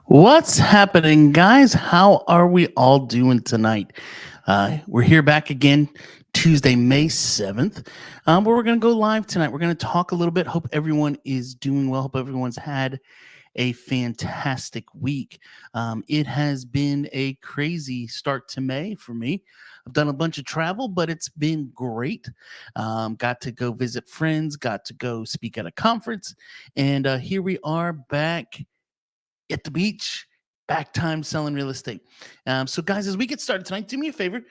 What's happening, guys? How are we all doing tonight? We're here back again Tuesday, May 7th, where we're going to go live tonight. We're going to talk a little bit. Hope everyone is doing well. Hope everyone's had a fantastic week. It has been a crazy start to May for me. I've done a bunch of travel, but it's been great. Got to go visit friends, got to go speak at a conference, and here we are back at the beach, back time selling real estate. So, guys, as we get started tonight, do me a favor,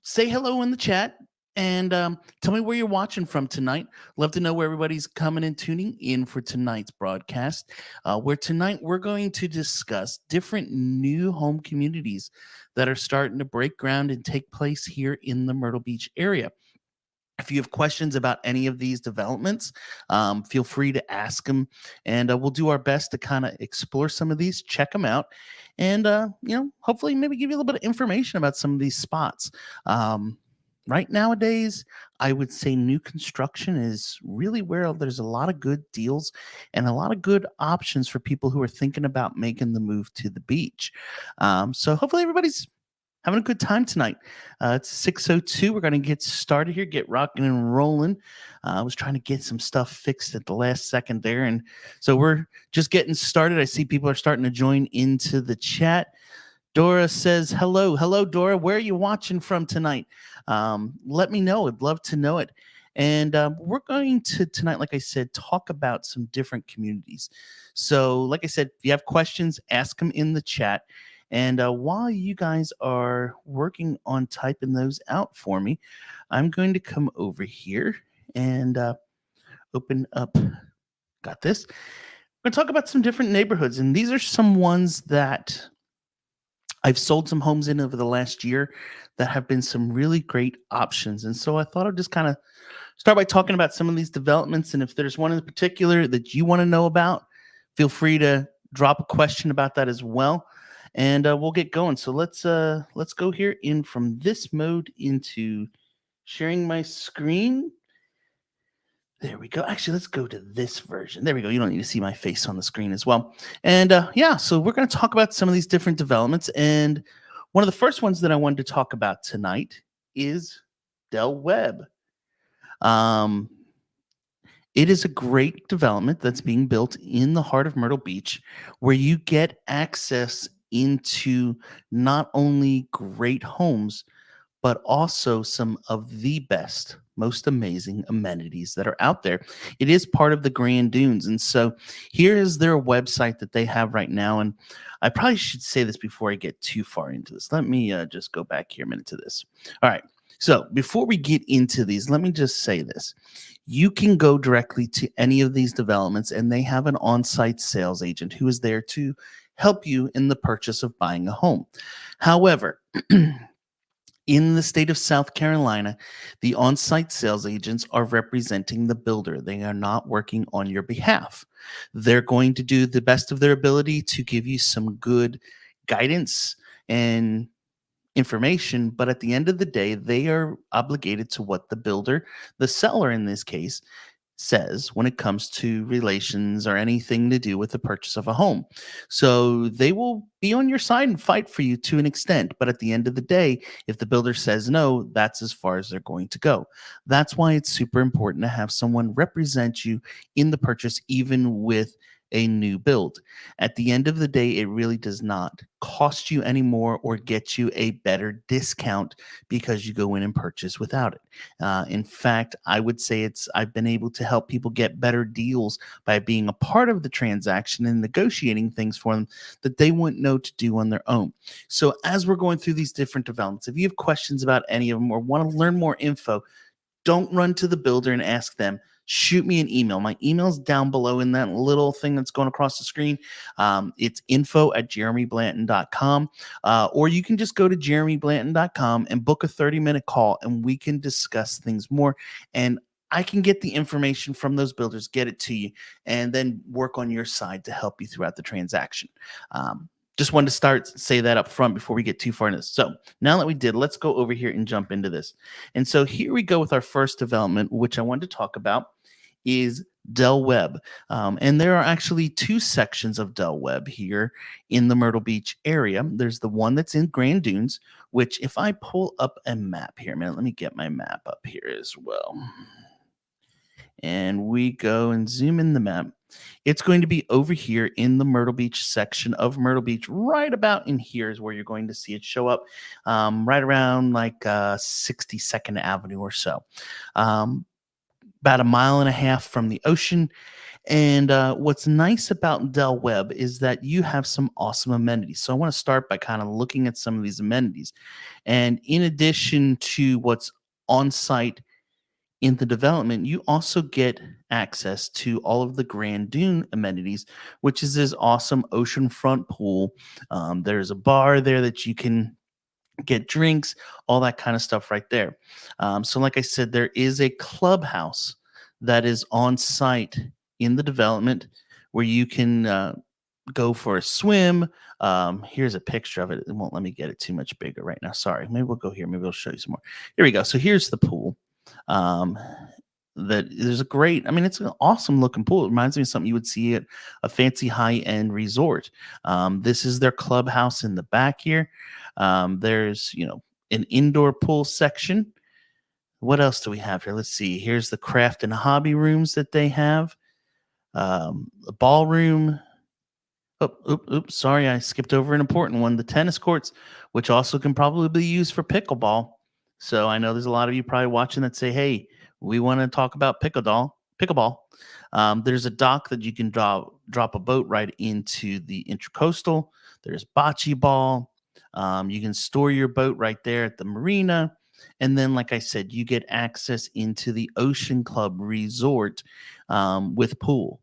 say hello in the chat and tell me where you're watching from tonight. Love to know where everybody's coming and tuning in for tonight's broadcast, where tonight we're going to discuss different new home communities that are starting to break ground and take place here in the Myrtle Beach area. If you have questions about any of these developments, feel free to ask them, and we'll do our best to kind of explore some of these, check them out, and hopefully maybe give you a little bit of information about some of these spots. Right nowadays, I would say new construction is really where there's a lot of good deals and a lot of good options for people who are thinking about making the move to the beach. So hopefully everybody's having a good time tonight. It's 6:02. We're going to get started here, get rocking and rolling. I was trying to get some stuff fixed at the last second there. And so we're just getting started. I see people are starting to join into the chat. Dora says, hello. Hello, Dora. Where are you watching from tonight? Let me know. I'd love to know it. And we're going to tonight, like I said, talk about some different communities. So like I said, if you have questions, ask them in the chat. And while you guys are working on typing those out for me, I'm going to come over here and open up. Got this. We're going to talk about some different neighborhoods. And these are some ones that I've sold some homes in over the last year that have been some really great options. And so I thought I'd just kind of start by talking about some of these developments. And if there's one in particular that you want to know about, feel free to drop a question about that as well. And we'll get going. So let's go here in from this mode into sharing my screen. There we go. Actually, let's go to this version. There we go. You don't need to see my face on the screen as well. And so we're going to talk about some of these different developments. And one of the first ones that I wanted to talk about tonight is Del Webb. It is a great development that's being built in the heart of Myrtle Beach, where you get access into not only great homes, but also some of the best, most amazing amenities that are out there. It is part of the Grand Dunes. And so here is their website that they have right now. And I probably should say this before I get too far into this. Let me just go back here a minute to this. All right. So before we get into these, let me just say this. You can go directly to any of these developments, and they have an on-site sales agent who is there to help you in the purchase of buying a home. However, in the state of South Carolina, the on-site sales agents are representing the builder. They are not working on your behalf. They're going to do the best of their ability to give you some good guidance and information, but at the end of the day, they are obligated to what the builder, the seller in this case, says when it comes to relations or anything to do with the purchase of a home. So they will be on your side and fight for you to an extent. But at the end of the day, if the builder says no, that's as far as they're going to go. That's why it's super important to have someone represent you in the purchase, even with a new build. At the end of the day, it really does not cost you any more or get you a better discount because you go in and purchase without it. In fact, I would say I've been able to help people get better deals by being a part of the transaction and negotiating things for them that they wouldn't know to do on their own. So as we're going through these different developments, if you have questions about any of them or want to learn more info, don't run to the builder and ask them. Shoot me an email. My email's down below in that little thing that's going across the screen. It's info@jeremyblanton.com. Or you can just go to jeremyblanton.com and book a 30-minute call, and we can discuss things more. And I can get the information from those builders, get it to you, and then work on your side to help you throughout the transaction. Just wanted to say that up front before we get too far into this. So now that we did, let's go over here and jump into this. And so here we go with our first development, which I wanted to talk about, is Del Webb. And there are actually two sections of Del Webb here in the Myrtle Beach area. There's the one that's in Grand Dunes, which if I pull up a map here, man, let me get my map up here as well. And we go and zoom in the map. It's going to be over here in the Myrtle Beach section of Myrtle Beach. Right about in here is where you're going to see it show up, right around like 62nd Avenue or so. About a mile and a half from the ocean. And what's nice about Del Webb is that you have some awesome amenities. So I want to start by kind of looking at some of these amenities. And in addition to what's on site in the development, you also get access to all of the Grand Dune amenities, which is this awesome oceanfront pool. There's a bar there that you can get drinks, all that kind of stuff right there. So, like I said, there is a clubhouse that is on site in the development where you can go for a swim. Here's a picture of it. It won't let me get it too much bigger right now. Sorry. Maybe we'll go here. Maybe I'll show you some more. Here we go. So here's the pool. Um, that there's a great, I mean, it's an awesome looking pool. It reminds me of something you would see at a fancy high end resort. This is their clubhouse in the back here. There's, an indoor pool section. What else do we have here? Let's see. Here's the craft and hobby rooms that they have. The ballroom. Oops, sorry, I skipped over an important one. The tennis courts, which also can probably be used for pickleball. So I know there's a lot of you probably watching that say, hey, we want to talk about pickleball. There's a dock that you can drop a boat right into the Intracoastal. There's bocce ball. You can store your boat right there at the marina. And then, like I said, you get access into the Ocean Club Resort with pool.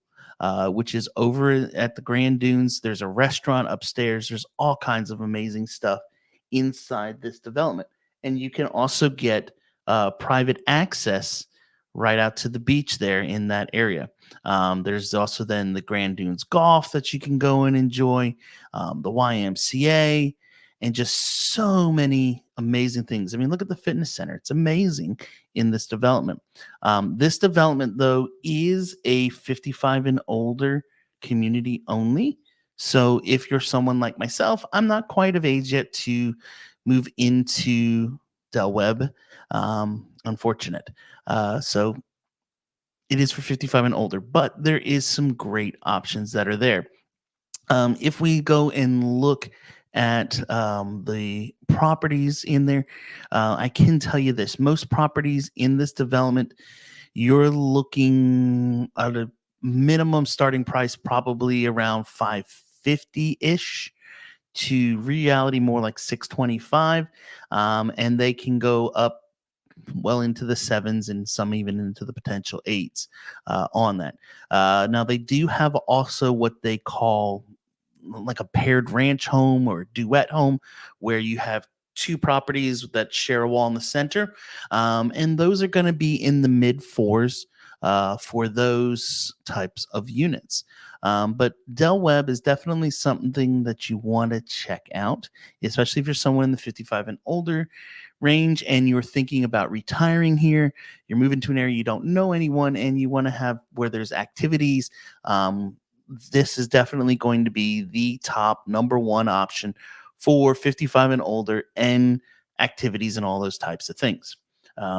Which is over at the Grand Dunes. There's a restaurant upstairs. There's all kinds of amazing stuff inside this development. And you can also get private access right out to the beach there in that area. There's also then the Grand Dunes Golf that you can go and enjoy, the YMCA, and just so many amazing things. I mean, look at the fitness center. It's amazing in this development. This development, though, is a 55 and older community only. So if you're someone like myself, I'm not quite of age yet to move into Del Webb. Unfortunate. So it is for 55 and older, but there is some great options that are there. If we go and look at the properties in there, I can tell you this: most properties in this development, you're looking at a minimum starting price probably around 550 ish, to reality more like 625, and they can go up well into the sevens and some even into the potential eights on that. Now they do have also what they call like a paired ranch home or duet home, where you have two properties that share a wall in the center, and those are going to be in the mid fours for those types of units. But Del Webb is definitely something that you want to check out, especially if you're someone in the 55 and older range and you're thinking about retiring here. You're moving to an area you don't know anyone and you want to have where there's activities. This is definitely going to be the top number one option for 55 and older and activities and all those types of things.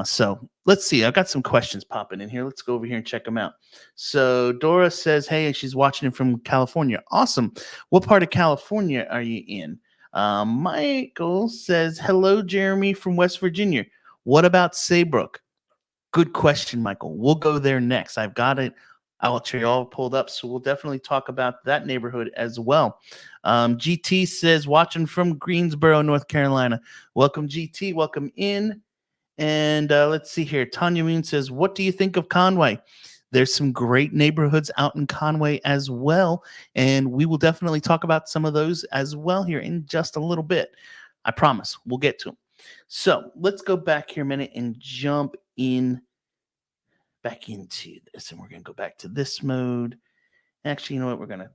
So let's see. I've got some questions popping in here. Let's go over here and check them out. So Dora says, hey, she's watching it from California. Awesome. What part of California are you in? Michael says, hello, Jeremy from West Virginia. What about Saybrook? Good question, Michael. We'll go there next. I've got it. I'll show you all pulled up. So we'll definitely talk about that neighborhood as well. GT says, watching from Greensboro, North Carolina. Welcome, GT. Welcome in. And let's see here. Tanya Moon says, what do you think of Conway? There's some great neighborhoods out in Conway as well. And we will definitely talk about some of those as well here in just a little bit. I promise we'll get to them. So let's go back here a minute and jump back into this. And we're going to go back to this mode. Actually, you know what? We're going to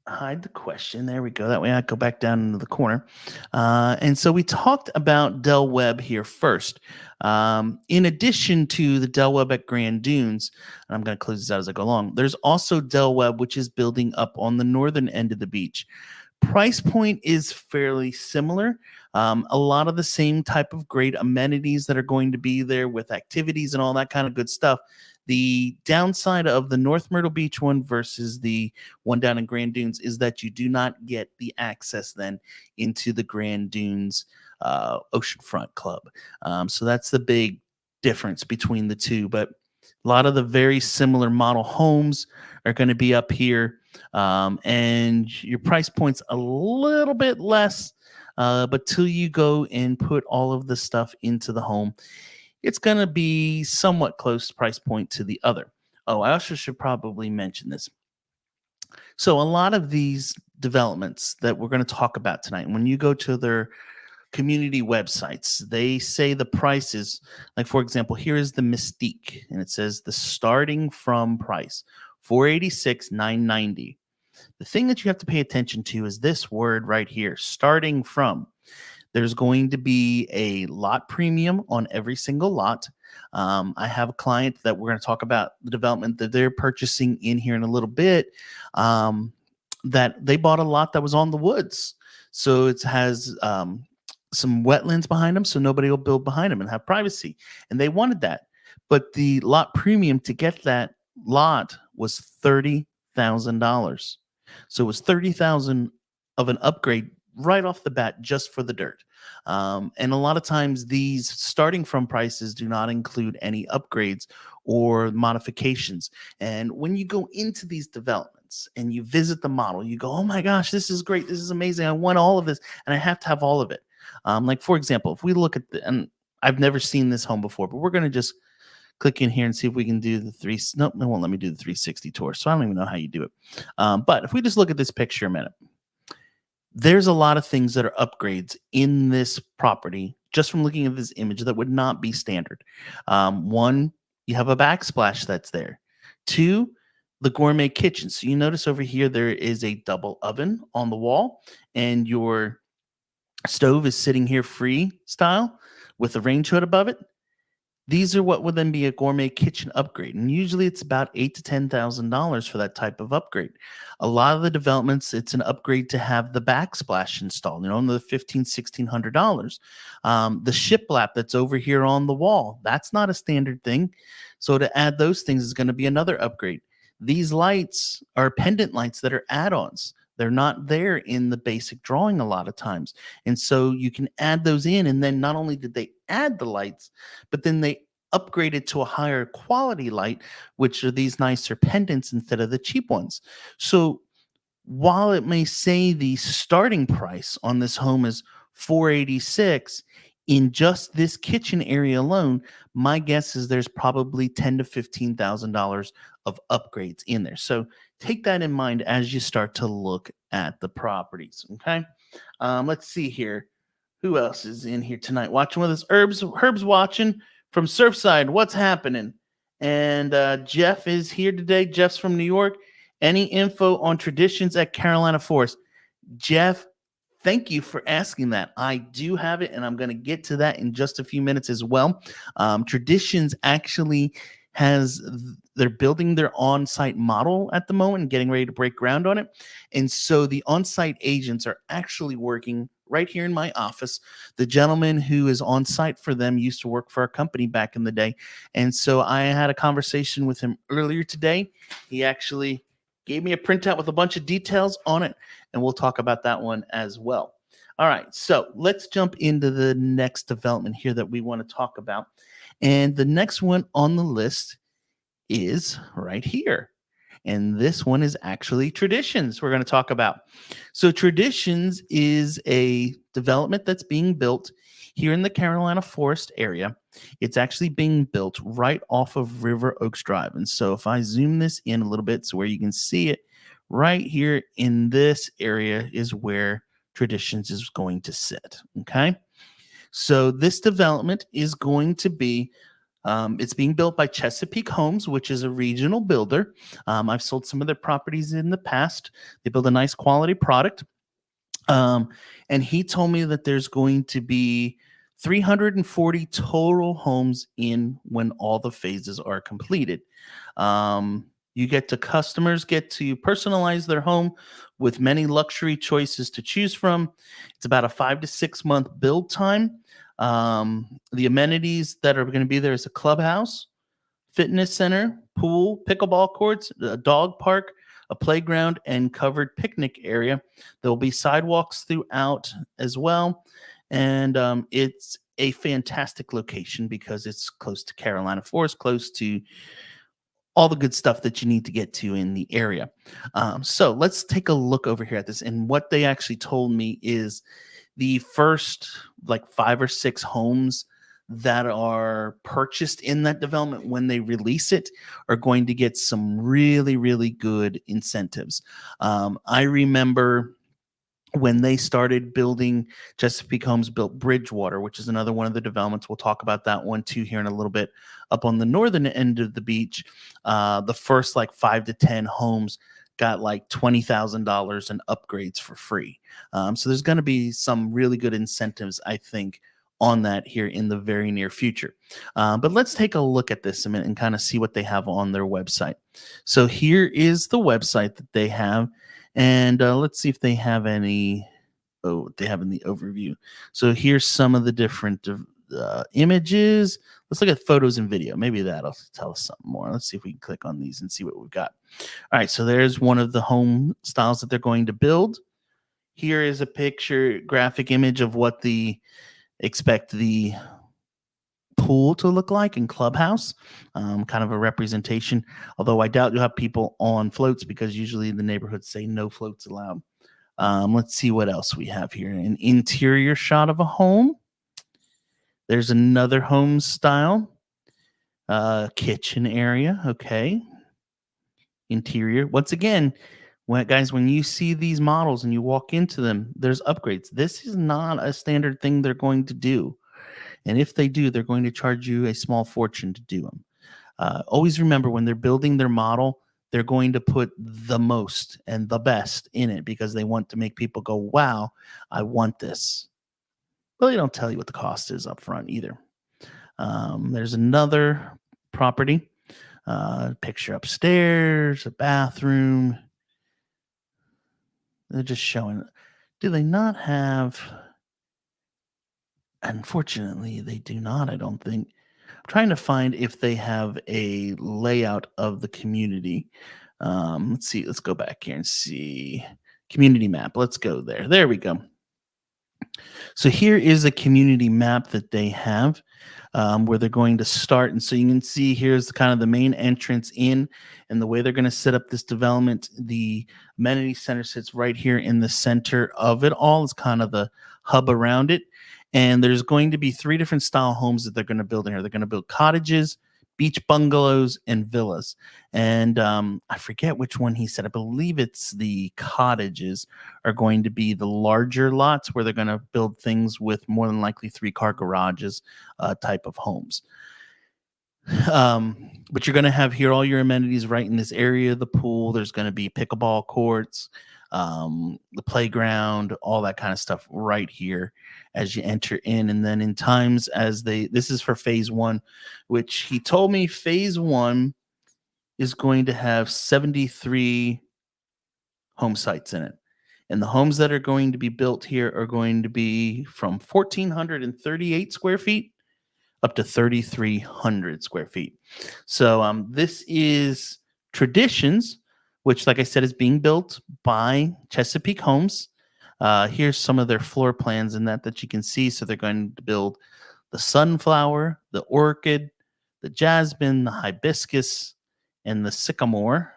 hide the question. There we go. That way I go back down into the corner. And so we talked about Del Webb here first. In addition to the Del Webb at Grand Dunes, and I'm going to close this out as I go along, there's also Del Webb, which is building up on the northern end of the beach. Price point is fairly similar. A lot of the same type of great amenities that are going to be there with activities and all that kind of good stuff. The downside of the North Myrtle Beach one versus the one down in Grand Dunes is that you do not get the access then into the Grand Dunes Oceanfront Club. So that's the big difference between the two. But a lot of the very similar model homes are going to be up here, and your price point's a little bit less. But till you go and put all of the stuff into the home, it's going to be somewhat close price point to the other. Oh, I also should probably mention this. So a lot of these developments that we're going to talk about tonight, when you go to their community websites, they say the prices, like for example, here is the Mystique, and it says the starting from price, $486,990. The thing that you have to pay attention to is this word right here, starting from. There's going to be a lot premium on every single lot. I have a client that we're going to talk about the development that they're purchasing in here in a little bit, that they bought a lot that was on the woods. So it has some wetlands behind them, so nobody will build behind them and have privacy. And they wanted that. But the lot premium to get that lot was $30,000. So it was $30,000 of an upgrade right off the bat just for the dirt. And a lot of times these starting from prices do not include any upgrades or modifications. And when you go into these developments and you visit the model, you go, oh my gosh, this is great. This is amazing. I want all of this and I have to have all of it. Like for example, if we look at and I've never seen this home before, but we're going to just click in here and see if we can do the nope, it won't let me do the 360 tour. So I don't even know how you do it. But if we just look at this picture a minute, there's a lot of things that are upgrades in this property just from looking at this image that would not be standard. One, you have a backsplash that's there. Two, the gourmet kitchen. So you notice over here there is a double oven on the wall, and your stove is sitting here free style with a range hood above it. These are what would then be a gourmet kitchen upgrade, and usually it's about $8,000 to $10,000 for that type of upgrade. A lot of the developments, it's an upgrade to have the backsplash installed, the $1,500, $1,600. The shiplap that's over here on the wall, that's not a standard thing. So to add those things is going to be another upgrade. These lights are pendant lights that are add-ons. They're not there in the basic drawing a lot of times. And so you can add those in. And then not only did they add the lights, but then they upgraded to a higher quality light, which are these nicer pendants instead of the cheap ones. So while it may say the starting price on this home is $486, in just this kitchen area alone, my guess is there's probably $10,000 to $15,000 of upgrades in there. So take that in mind as you start to look at the properties. Okay. Let's see here. Who else is in here tonight watching with us? Herb's watching from Surfside. What's happening? And Jeff is here today. Jeff's from New York. Any info on traditions at Carolina Forest? Jeff, thank you for asking that. I do have it, and I'm going to get to that in just a few minutes as well. Traditions actually they're building their on-site model at the moment and getting ready to break ground on it. And so the on-site agents are actually working right here in my office. The gentleman who is on site for them used to work for our company back in the day. And so I had a conversation with him earlier today. He actually gave me a printout with a bunch of details on it, and we'll talk about that one as well. All right, so let's jump into the next development here that we want to talk about. And the next one on the list is right here. And this one is actually Traditions we're going to talk about. So Traditions is a development that's being built here in the Carolina Forest area. It's actually being built right off of River Oaks Drive. And so if I zoom this in a little bit so where you can see it, right here in this area is where Traditions is going to sit. Okay. So this development is going to be It's being built by Chesapeake Homes, which is a regional builder. I've sold some of their properties in the past. They build a nice quality product. Um, and he told me that there's going to be 340 total homes in when all the phases are completed. You get to customers get to personalize their home with many luxury choices to choose from. It's about a 5 to 6 month build time. The amenities that are going to be there is a clubhouse, fitness center, pool, pickleball courts, a dog park, a playground, and covered picnic area. There will be sidewalks throughout as well. And it's a fantastic location because it's close to Carolina Forest, close to all the good stuff that you need to get to in the area. So let's take a look over here at this. And what they actually told me is the first like 5 or 6 homes that are purchased in that development when they release it are going to get some really, really good incentives. I remember when they started building, Chesapeake Homes built Bridgewater, which is another one of the developments. We'll talk about that one too here in a little bit. Up on the northern end of the beach, the first like 5 to 10 homes got like $20,000 in upgrades for free. So there's going to be some really good incentives, I think, on that here in the very near future. But let's take a look at this a minute and kind of see what they have on their website. So here is the website that they have. And let's see if they have any. Oh, they have in the overview. So here's some of the different images. Let's look at photos and video. Maybe that'll tell us something more. Let's see if we can click on these and see what we've got. All right, so there's one of the home styles that they're going to build. Here is a picture, graphic image of what the expect the pool to look like in clubhouse, kind of a representation, although I doubt you'll have people on floats because usually the neighborhoods say no floats allowed. Let's see what else we have here. An interior shot of a home. There's another home style, kitchen area. Okay. Interior. Once again, when you see these models and you walk into them, there's upgrades. This is not a standard thing they're going to do. And if they do, they're going to charge you a small fortune to do them. Always remember when they're building their model, they're going to put the most and the best in it because they want to make people go, wow, I want this. But they don't tell you what the cost is up front either. There's another property, picture upstairs, a bathroom. They're just showing. Do they not have? Unfortunately, they do not, I don't think. I'm trying to find if they have a layout of the community. Let's see. Let's go back here and see community map. Let's go there. There we go. So here is a community map that they have where they're going to start. And so you can see here's kind of the main entrance in and the way they're going to set up this development. The amenity center sits right here in the center of it all. It's kind of the hub around it. And there's going to be 3 different style homes that they're going to build in here. They're going to build cottages, beach bungalows, and villas. And I forget which one he said. I believe it's the cottages are going to be the larger lots where they're going to build things with more than likely 3-car garages type of homes. But you're going to have here all your amenities right in this area. The pool, there's going to be pickleball courts, the playground, all that kind of stuff right here as you enter in. And then in times as this is for phase 1, which he told me phase 1 is going to have 73 home sites in it. And the homes that are going to be built here are going to be from 1,438 square feet up to 3,300 square feet. So this is Traditions, which, like I said, is being built by Chesapeake Homes. Here's some of their floor plans in that you can see. So they're going to build the sunflower, the orchid, the jasmine, the hibiscus, and the sycamore.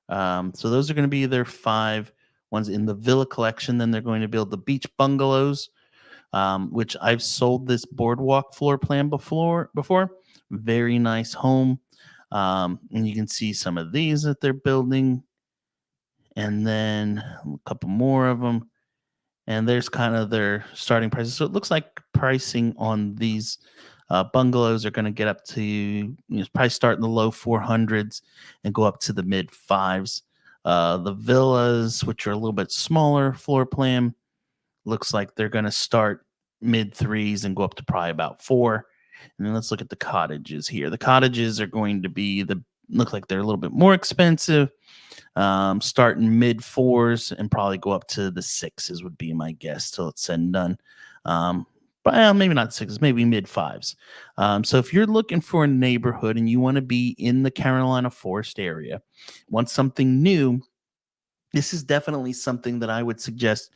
So those are going to be their 5 ones in the villa collection. Then they're going to build the beach bungalows, which I've sold this boardwalk floor plan before. Very nice home. And you can see some of these that they're building. And then a couple more of them. And there's kind of their starting prices. So it looks like pricing on these Bungalows are going to get up to, probably start in the low 400s and go up to the mid fives. The villas, which are a little bit smaller floor plan, looks like they're going to start mid threes and go up to probably about four. And then let's look at the cottages here. The cottages are going to be look like they're a little bit more expensive, starting mid fours and probably go up to the sixes would be my guess till it's said and done. But maybe not sixes, maybe mid fives. So if you're looking for a neighborhood and you want to be in the Carolina Forest area, want something new, this is definitely something that I would suggest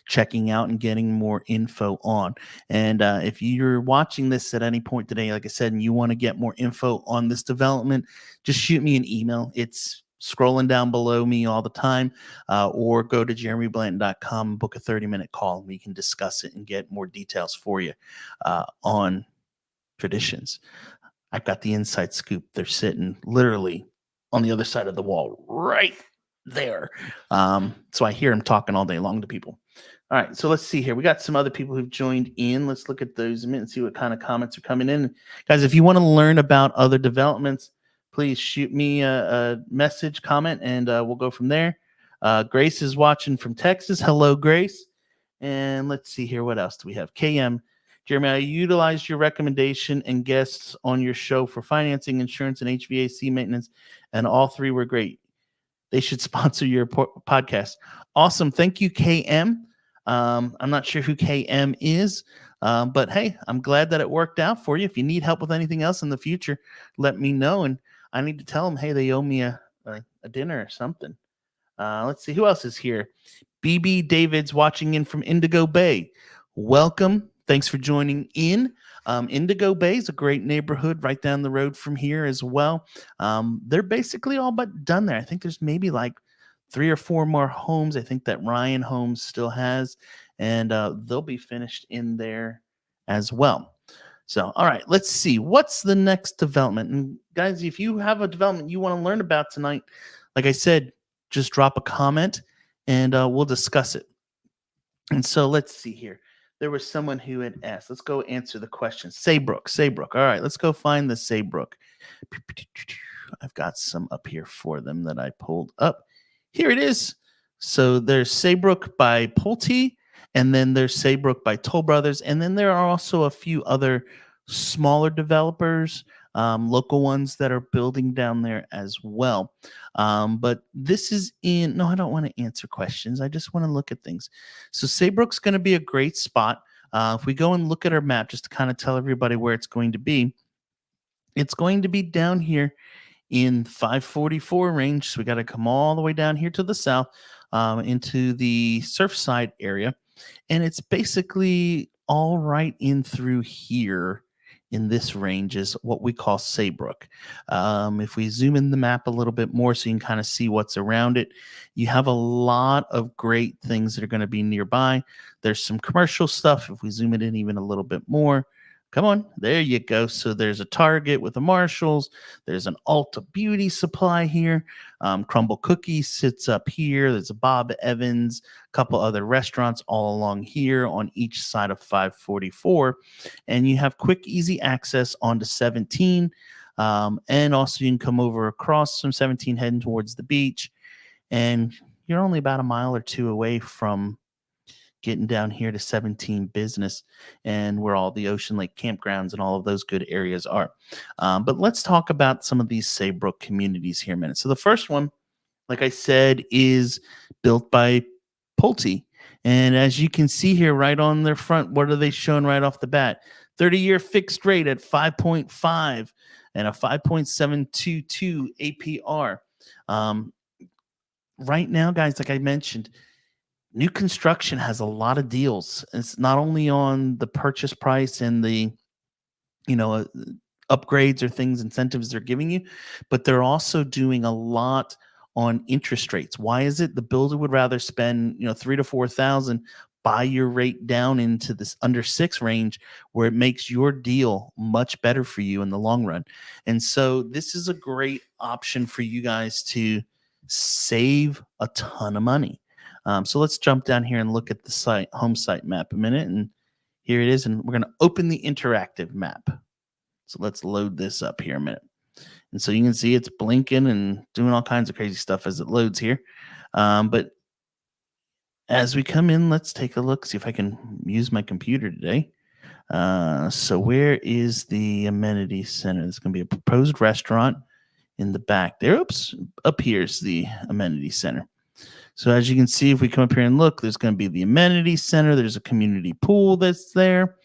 checking out and getting more info on. And if you're watching this at any point today, like I said, and you want to get more info on this development, just shoot me an email. It's scrolling down below me all the time, or go to jeremyblanton.com and book a 30-minute call, and we can discuss it and get more details for you on Traditions. I've got the inside scoop. They're sitting literally on the other side of the wall right there. So I hear him talking all day long to people. All right, so let's see here. We got some other people who've joined in. Let's look at those a minute and see what kind of comments are coming in. Guys, if you want to learn about other developments, please shoot me a message, comment, and we'll go from there. Grace is watching from Texas. Hello, Grace. And let's see here. What else do we have? KM. Jeremy, I utilized your recommendation and guests on your show for financing, insurance, and HVAC maintenance, and all three were great. They should sponsor your podcast. Awesome. Thank you, KM. I'm not sure who KM is, but hey, I'm glad that it worked out for you. If you need help with anything else in the future, let me know. And I need to tell them, hey, they owe me a dinner or something. Let's see. Who else is here? BB David's watching in from Indigo Bay. Welcome. Thanks for joining in. Indigo Bay is a great neighborhood right down the road from here as well. They're basically all but done there. I think there's maybe like 3 or 4 more homes. I think that Ryan Homes still has, and they'll be finished in there as well. So, all right, let's see. What's the next development? And guys, if you have a development you want to learn about tonight, like I said, just drop a comment and we'll discuss it. And so let's see here. There was someone who had asked. Let's go answer the question. Saybrook. All right, let's go find the Saybrook. I've got some up here for them that I pulled up. Here it is. So there's Saybrook by Pulte, and then there's Saybrook by Toll Brothers, and then there are also a few other smaller developers, local ones that are building down there as well. But this is no, I don't want to answer questions. I just want to look at things. So Saybrook's going to be a great spot. If we go and look at our map, just to kind of tell everybody where it's going to be down here in 544 range. So we got to come all the way down here to the south, into the Surfside area. And it's basically all right in through here in this range is what we call Saybrook. If we zoom in the map a little bit more so you can kind of see what's around it, you have a lot of great things that are going to be nearby. There's some commercial stuff. If we zoom it in even a little bit more, come on, there you go. So there's a Target with a Marshalls. There's an Ulta Beauty Supply here. Crumble Cookies sits up here. There's a Bob Evans, a couple other restaurants all along here on each side of 544. And you have quick, easy access onto 17. And also you can come over across from 17 heading towards the beach. And you're only about a mile or two away from getting down here to 17 Business and where all the Ocean Lake campgrounds and all of those good areas are. But let's talk about some of these Saybrook communities here a minute. So the first one, like I said, is built by Pulte. And as you can see here right on their front, what are they showing right off the bat? 30-year fixed rate at 5.5 and a 5.722 APR. Right now, guys, like I mentioned, new construction has a lot of deals. It's not only on the purchase price and the, upgrades or things, incentives they're giving you, but they're also doing a lot on interest rates. Why is it? The builder would rather spend, $3,000 to $4,000, buy your rate down into this under 6 range where it makes your deal much better for you in the long run. And so this is a great option for you guys to save a ton of money. So let's jump down here and look at the home site map a minute. And here it is. And we're going to open the interactive map. So let's load this up here a minute. And so you can see it's blinking and doing all kinds of crazy stuff as it loads here. But as we come in, let's take a look, see if I can use my computer today. So where is the amenity center? There's going to be a proposed restaurant in the back there. Oops, up here's the amenity center. So as you can see, if we come up here and look, there's going to be the amenity center. There's a community pool that's there.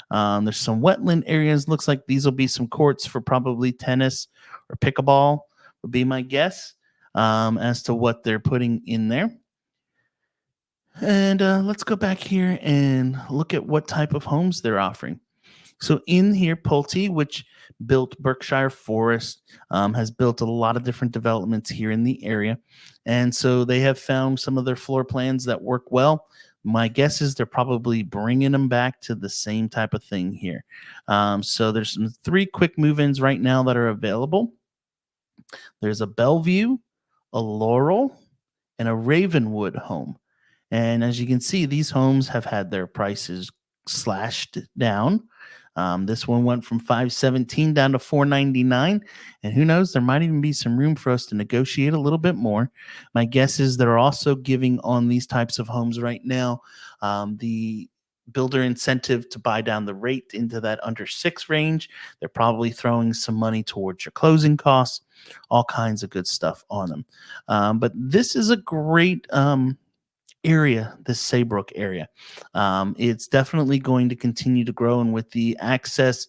There's some wetland areas. Looks like these will be some courts for probably tennis or pickleball would be my guess as to what they're putting in there. And let's go back here and look at what type of homes they're offering. So in here, Pulte, which built Berkshire Forest, has built a lot of different developments here in the area. And so they have found some of their floor plans that work well. My guess is they're probably bringing them back to the same type of thing here. So there's some 3 quick move-ins right now that are available. There's a Bellevue, a Laurel, and a Ravenwood home. And as you can see, these homes have had their prices slashed down. This one went from $517 down to $499, and who knows, there might even be some room for us to negotiate a little bit more. My guess is they're also giving on these types of homes right now the builder incentive to buy down the rate into that under 6 range. They're probably throwing some money towards your closing costs, all kinds of good stuff on them. But this is a great area, this Saybrook area. It's definitely going to continue to grow, and with the access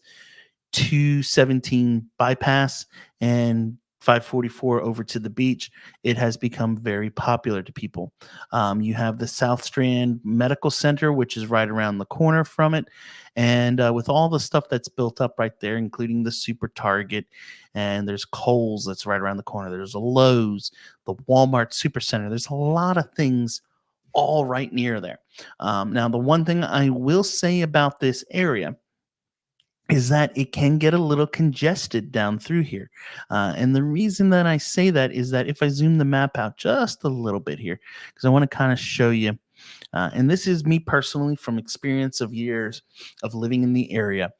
to 17 bypass and 544 over to the beach, it has become very popular to people. You have the South Strand Medical Center, which is right around the corner from it. And with all the stuff that's built up right there, including the Super Target, and there's Kohl's that's right around the corner. There's a Lowe's, the Walmart Supercenter. There's a lot of things all right near there. Now, the one thing I will say about this area is that it can get a little congested down through here. And the reason that I say that is that if I zoom the map out just a little bit here, because I want to kind of show you, and this is me personally from experience of years of living in the area,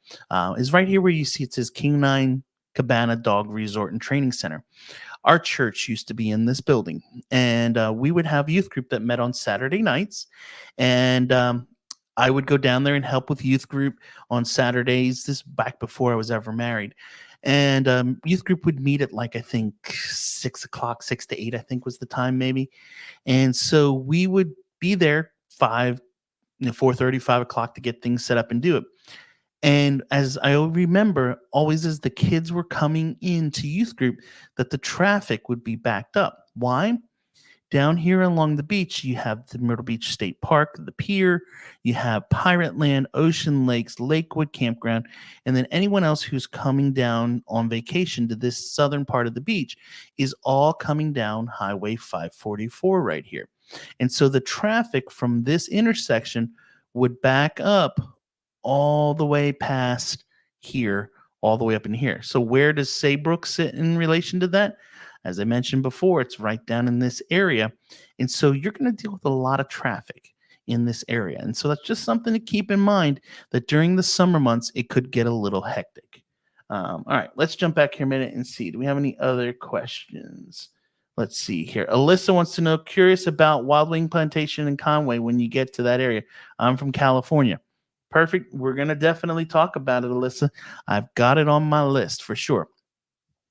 is right here where you see it says King9 Cabana Dog Resort and Training Center. Our church used to be in this building, and we would have youth group that met on Saturday nights, and I would go down there and help with youth group on Saturdays. This back before I was ever married, and youth group would meet at like I think 6 o'clock, 6 to 8, I think was the time maybe, and so we would be there 4:30, 5 o'clock to get things set up and do it. And as I remember, always as the kids were coming into youth group, that the traffic would be backed up. Why? Down here along the beach, you have the Myrtle Beach State Park, the pier, you have Pirate Land, Ocean Lakes, Lakewood Campground, and then anyone else who's coming down on vacation to this southern part of the beach is all coming down Highway 544 right here. And so the traffic from this intersection would back up all the way past here, all the way up in here. So where does Saybrook sit in relation to that? As I mentioned before, it's right down in this area. And so you're going to deal with a lot of traffic in this area. And so that's just something to keep in mind, that during the summer months, it could get a little hectic. All right, let's jump back here a minute and see. Do we have any other questions? Let's see here. Alyssa wants to know, curious about Wildwing Plantation in Conway when you get to that area. I'm from California. Perfect. We're going to definitely talk about it, Alyssa. I've got it on my list for sure.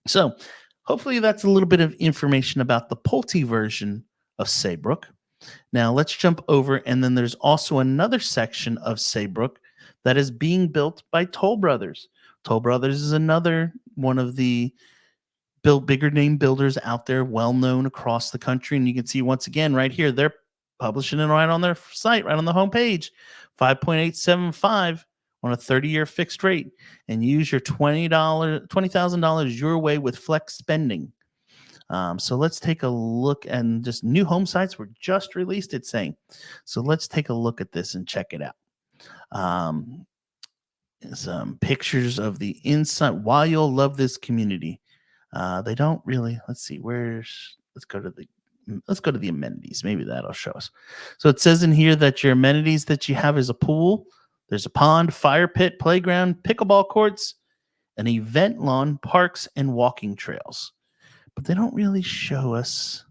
So hopefully that's a little bit of information about the Pulte version of Saybrook. Now let's jump over, and then there's also another section of Saybrook that is being built by Toll Brothers. Toll Brothers is another one of the bigger name builders out there, well known across the country. And you can see once again right here, they're publishing it right on their site, right on the homepage, 5.875 on a 30-year fixed rate, and use your $20,000 your way with flex spending. So let's take a look, and just new home sites were just released, it's saying. So let's take a look at this and check it out. Some pictures of the inside. Why you'll love this community. They don't really, let's see, let's go to the amenities. Maybe that'll show us. So it says in here that your amenities that you have is a pool, there's a pond, fire pit, playground, pickleball courts, an event lawn, parks, and walking trails. But they don't really show us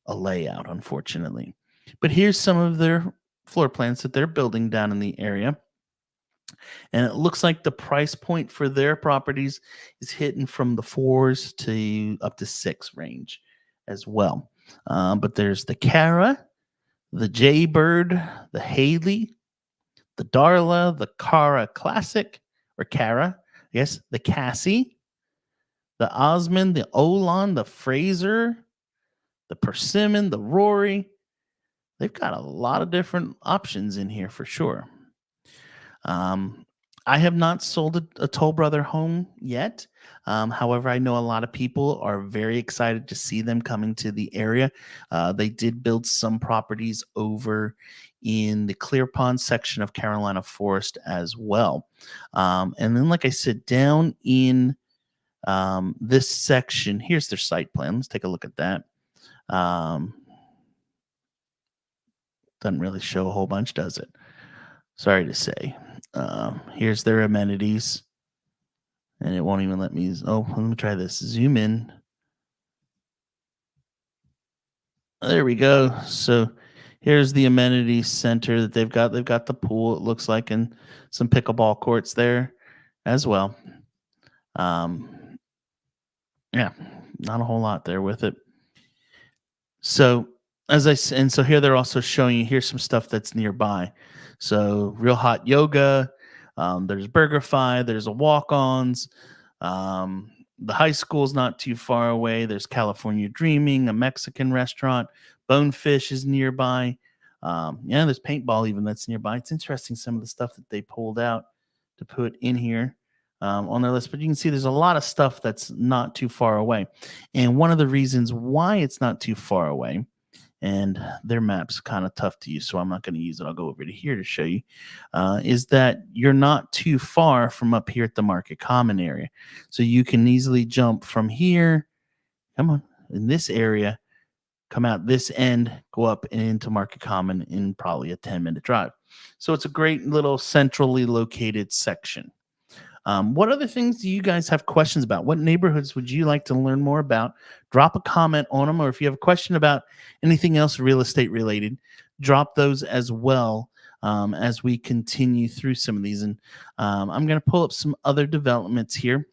a layout, unfortunately. But here's some of their floor plans that they're building down in the area. And it looks like the price point for their properties is hitting from the fours to up to six range as well. But there's the Cara, the Jaybird, the Haley, the Darla, the Cara Classic, or Cara, yes, the Cassie, the Osmond, the Olon, the Fraser, the Persimmon, the Rory. They've got a lot of different options in here for sure. I have not sold a Toll Brother home yet. However, I know a lot of people are very excited to see them coming to the area. They did build some properties over in the Clear Pond section of Carolina Forest as well. And then, like I said, down in this section, here's their site plan. Let's take a look at that. Doesn't really show a whole bunch, does it? Sorry to say. Here's their amenities, and it won't even let me. Oh, let me try this. Zoom in. There we go. So here's the amenities center that they've got. They've got the pool, it looks like, and some pickleball courts there as well. Yeah, not a whole lot there with it. So as I said, and so here they're also showing you here's some stuff that's nearby. So Real Hot Yoga, there's BurgerFi, there's a Walk-Ons, the high school's not too far away. There's California Dreaming, a Mexican restaurant, Bonefish is nearby. Yeah, there's paintball even that's nearby. It's interesting some of the stuff that they pulled out to put in here on their list, but you can see there's a lot of stuff that's not too far away. And one of the reasons why it's not too far away, and their map's kind of tough to use, so I'm not going to use it. I'll go over to here to show you, is that you're not too far from up here at the Market Common area. So you can easily jump from here, come on, in this area, come out this end, go up and into Market Common in probably a 10-minute drive. So it's a great little centrally located section. What other things do you guys have questions about? What neighborhoods would you like to learn more about? Drop a comment on them, or if you have a question about anything else real estate related, drop those as well as we continue through some of these. And I'm going to pull up some other developments here.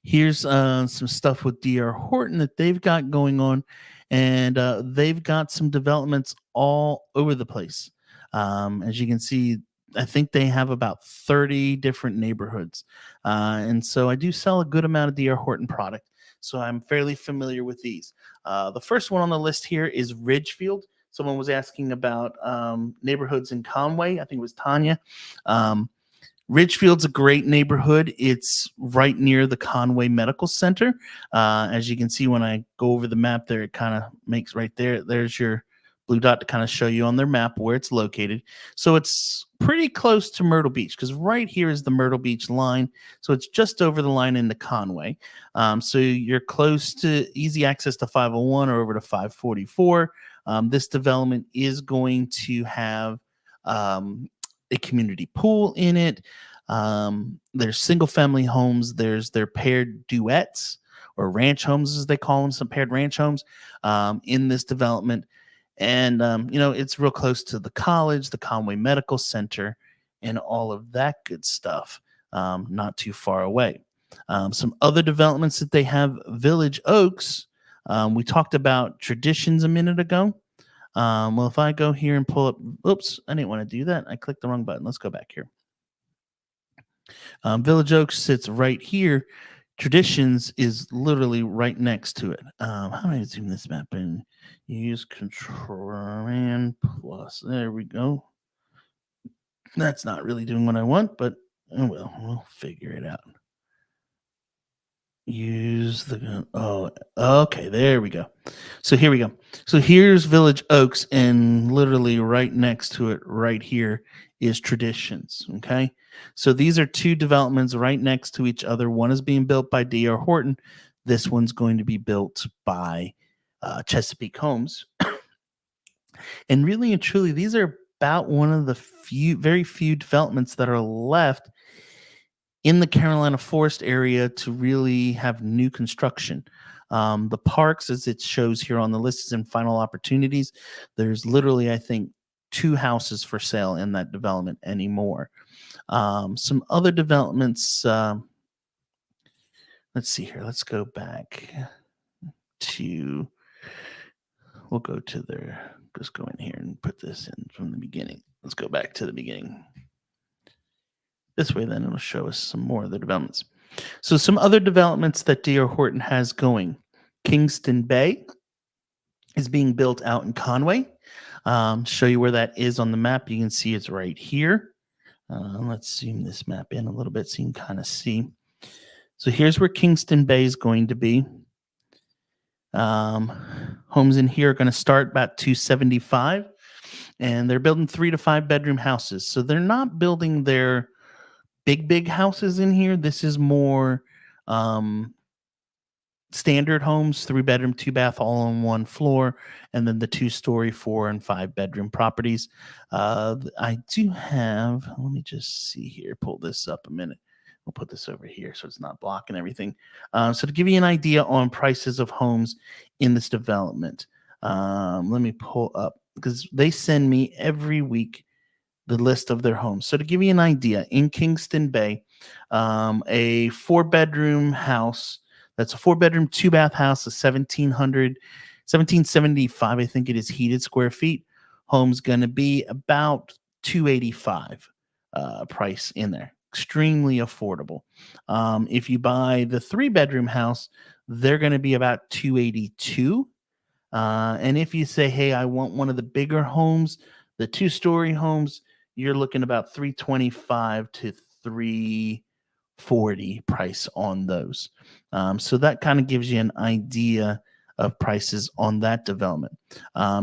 Here's some stuff with DR Horton that they've got going on, and they've got some developments all over the place. As you can see, I think they have about 30 different neighborhoods. And so I do sell a good amount of DR Horton product. So I'm fairly familiar with these. The first one on the list here is Ridgefield. Someone was asking about neighborhoods in Conway. I think it was Tanya. Ridgefield's a great neighborhood. It's right near the Conway Medical Center. As you can see, when I go over the map there, it kind of makes right there. There's your blue dot to kind of show you on their map where it's located. So it's pretty close to Myrtle Beach, because right here is the Myrtle Beach line. So it's just over the line into Conway. So you're close to easy access to 501 or over to 544. This development is going to have a community pool in it. There's single family homes. There's their paired duets or ranch homes, as they call them, some paired ranch homes in this development. And, it's real close to the college, the Conway Medical Center, and all of that good stuff, not too far away. Some other developments that they have, Village Oaks. We talked about Traditions a minute ago. Well, if I go here and pull up, oops, I didn't want to do that. I clicked the wrong button. Let's go back here. Village Oaks sits right here. Traditions is literally right next to it. How do I zoom this map in? Use Control and plus. There we go. That's not really doing what I want, but oh well, we'll figure it out. Use the okay, there we go. So here we go. So here's Village Oaks, and literally right next to it, right here, is Traditions. Okay, so these are two developments right next to each other. One is being built by DR Horton. This one's going to be built by Chesapeake Homes. And really and truly, these are about one of the very few developments that are left in the Carolina Forest area to really have new construction. The parks, as it shows here on the list, is in final opportunities. There's literally, I think, two houses for sale in that development anymore. Some other developments. Let's see here. Let's go back to. We'll go to their. Just go in here and put this in from the beginning. Let's go back to the beginning. This way, then it'll show us some more of the developments. So, some other developments that D.R. Horton has going. Kingston Bay is being built out in Conway. Show you where that is on the map. You can see it's right here. Let's zoom this map in a little bit so you can kind of see. So here's where Kingston Bay is going to be. Homes in here are going to start about 275, and they're building 3 to 5 bedroom houses. So they're not building their big houses in here. This is more standard homes, 3 bedroom, 2 bath, all on one floor, and then the 2-story, 4 and 5 bedroom properties. I do have, let me just see here, pull this up a minute. We'll put this over here so it's not blocking everything. So to give you an idea on prices of homes in this development, let me pull up, because they send me every week the list of their homes. So to give you an idea, in Kingston Bay, a 4-bedroom house, that's a 4-bedroom, 2-bath house, a 1775, I think it is, heated square feet. Home's going to be about 285 price in there. Extremely affordable. If you buy the 3-bedroom house, they're going to be about 282. And if you say, hey, I want one of the bigger homes, the 2-story homes, you're looking about 325 to 340 price on those. So that kind of gives you an idea of prices on that development.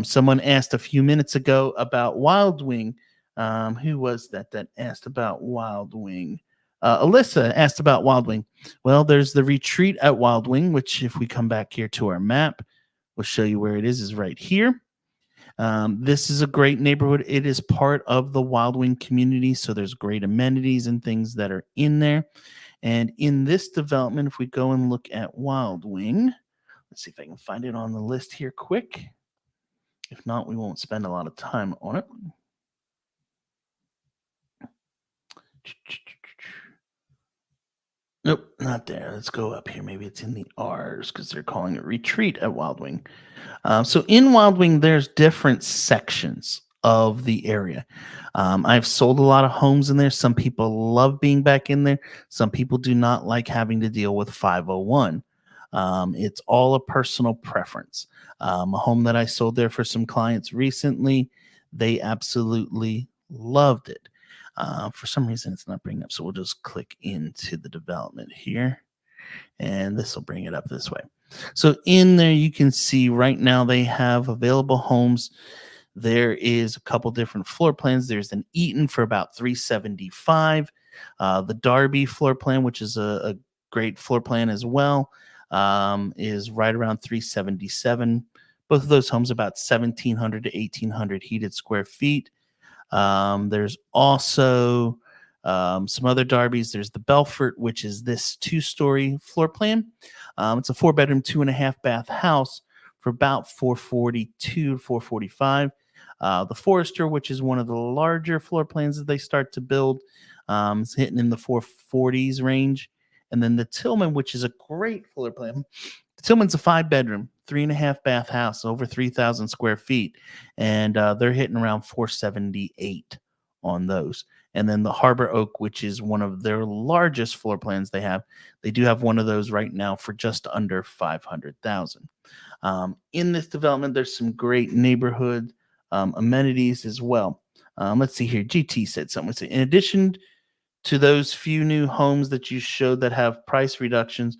Someone asked a few minutes ago about Wildwing. Who was that asked about Wildwing? Alyssa asked about Wildwing. Well, there's the retreat at Wildwing, which if we come back here to our map, we'll show you where it is right here. This is a great neighborhood. It is part of the Wildwing community, so there's great amenities and things that are in there. And in this development, if we go and look at Wildwing, let's see if I can find it on the list here quick. If not, we won't spend a lot of time on it. Nope, not there. Let's go up here. Maybe it's in the R's because they're calling it retreat at Wildwing. So in Wildwing, there's different sections of the area. I've sold a lot of homes in there. Some people love being back in there. Some people do not like having to deal with 501. It's all a personal preference. A home that I sold there for some clients recently, they absolutely loved it. For some reason, it's not bringing up. So we'll just click into the development here, and this will bring it up this way. So in there, you can see right now they have available homes. There is a couple different floor plans. There's an Eaton for about 375. The Darby floor plan, which is a great floor plan as well, is right around 377. Both of those homes about 1,700 to 1,800 heated square feet. There's also some other Darbys. There's the Belfort, which is this 2-story floor plan. It's a 4-bedroom, 2.5 bath house for about 442 to 445. The Forester, which is one of the larger floor plans that they start to build, is hitting in the 440s range. And then the Tillman, which is a great floor plan. The Tillman's a 5-bedroom, 3.5 bath house, over 3,000 square feet. And they're hitting around 478 on those. And then the Harbor Oak, which is one of their largest floor plans they have. They do have one of those right now for just under 500,000. In this development, there's some great neighborhood amenities as well. Let's see here. GT said something. Let's see. In addition to those few new homes that you showed that have price reductions,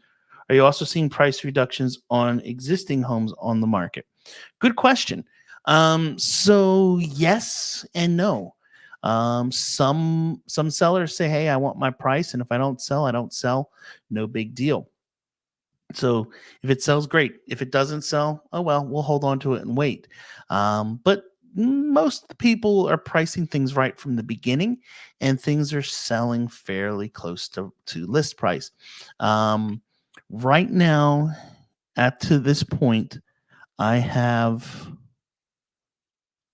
are you also seeing price reductions on existing homes on the market? Good question. So yes and no. Some sellers say, hey, I want my price, and if I don't sell, I don't sell. No big deal. So if it sells, great. If it doesn't sell, oh well, we'll hold on to it and wait. But most people are pricing things right from the beginning, and things are selling fairly close to list price. Right now, to this point, I have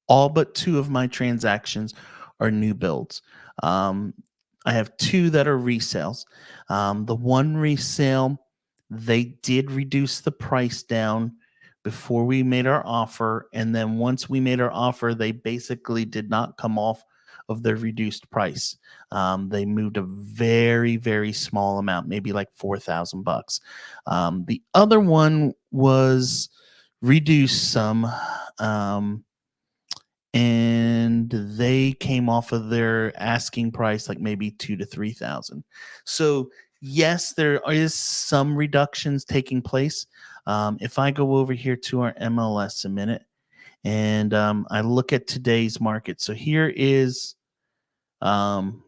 all but two of my transactions are new builds. Um, I have two that are resales. The one resale, they did reduce the price down before we made our offer. And then once we made our offer, they basically did not come off of their reduced price. They moved a very, very small amount, maybe like $4,000. The other one was reduced some. And they came off of their asking price like maybe 2 to 3,000. So yes, there is some reductions taking place. If I go over here to our MLS a minute and I look at today's market, so here is um,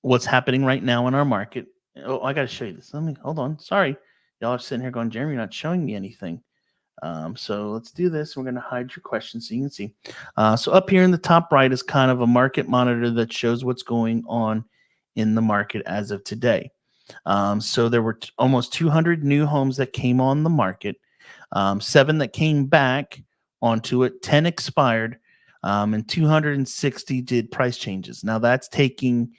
what's happening right now in our market. Oh, I got to show you this. Let me hold on. Sorry, y'all are sitting here going, Jeremy, you're not showing me anything. So let's do this. We're going to hide your questions so you can see. So up here in the top right is kind of a market monitor that shows what's going on in the market as of today. So there were almost 200 new homes that came on the market, 7 that came back onto it, 10 expired, and 260 did price changes. Now that's taking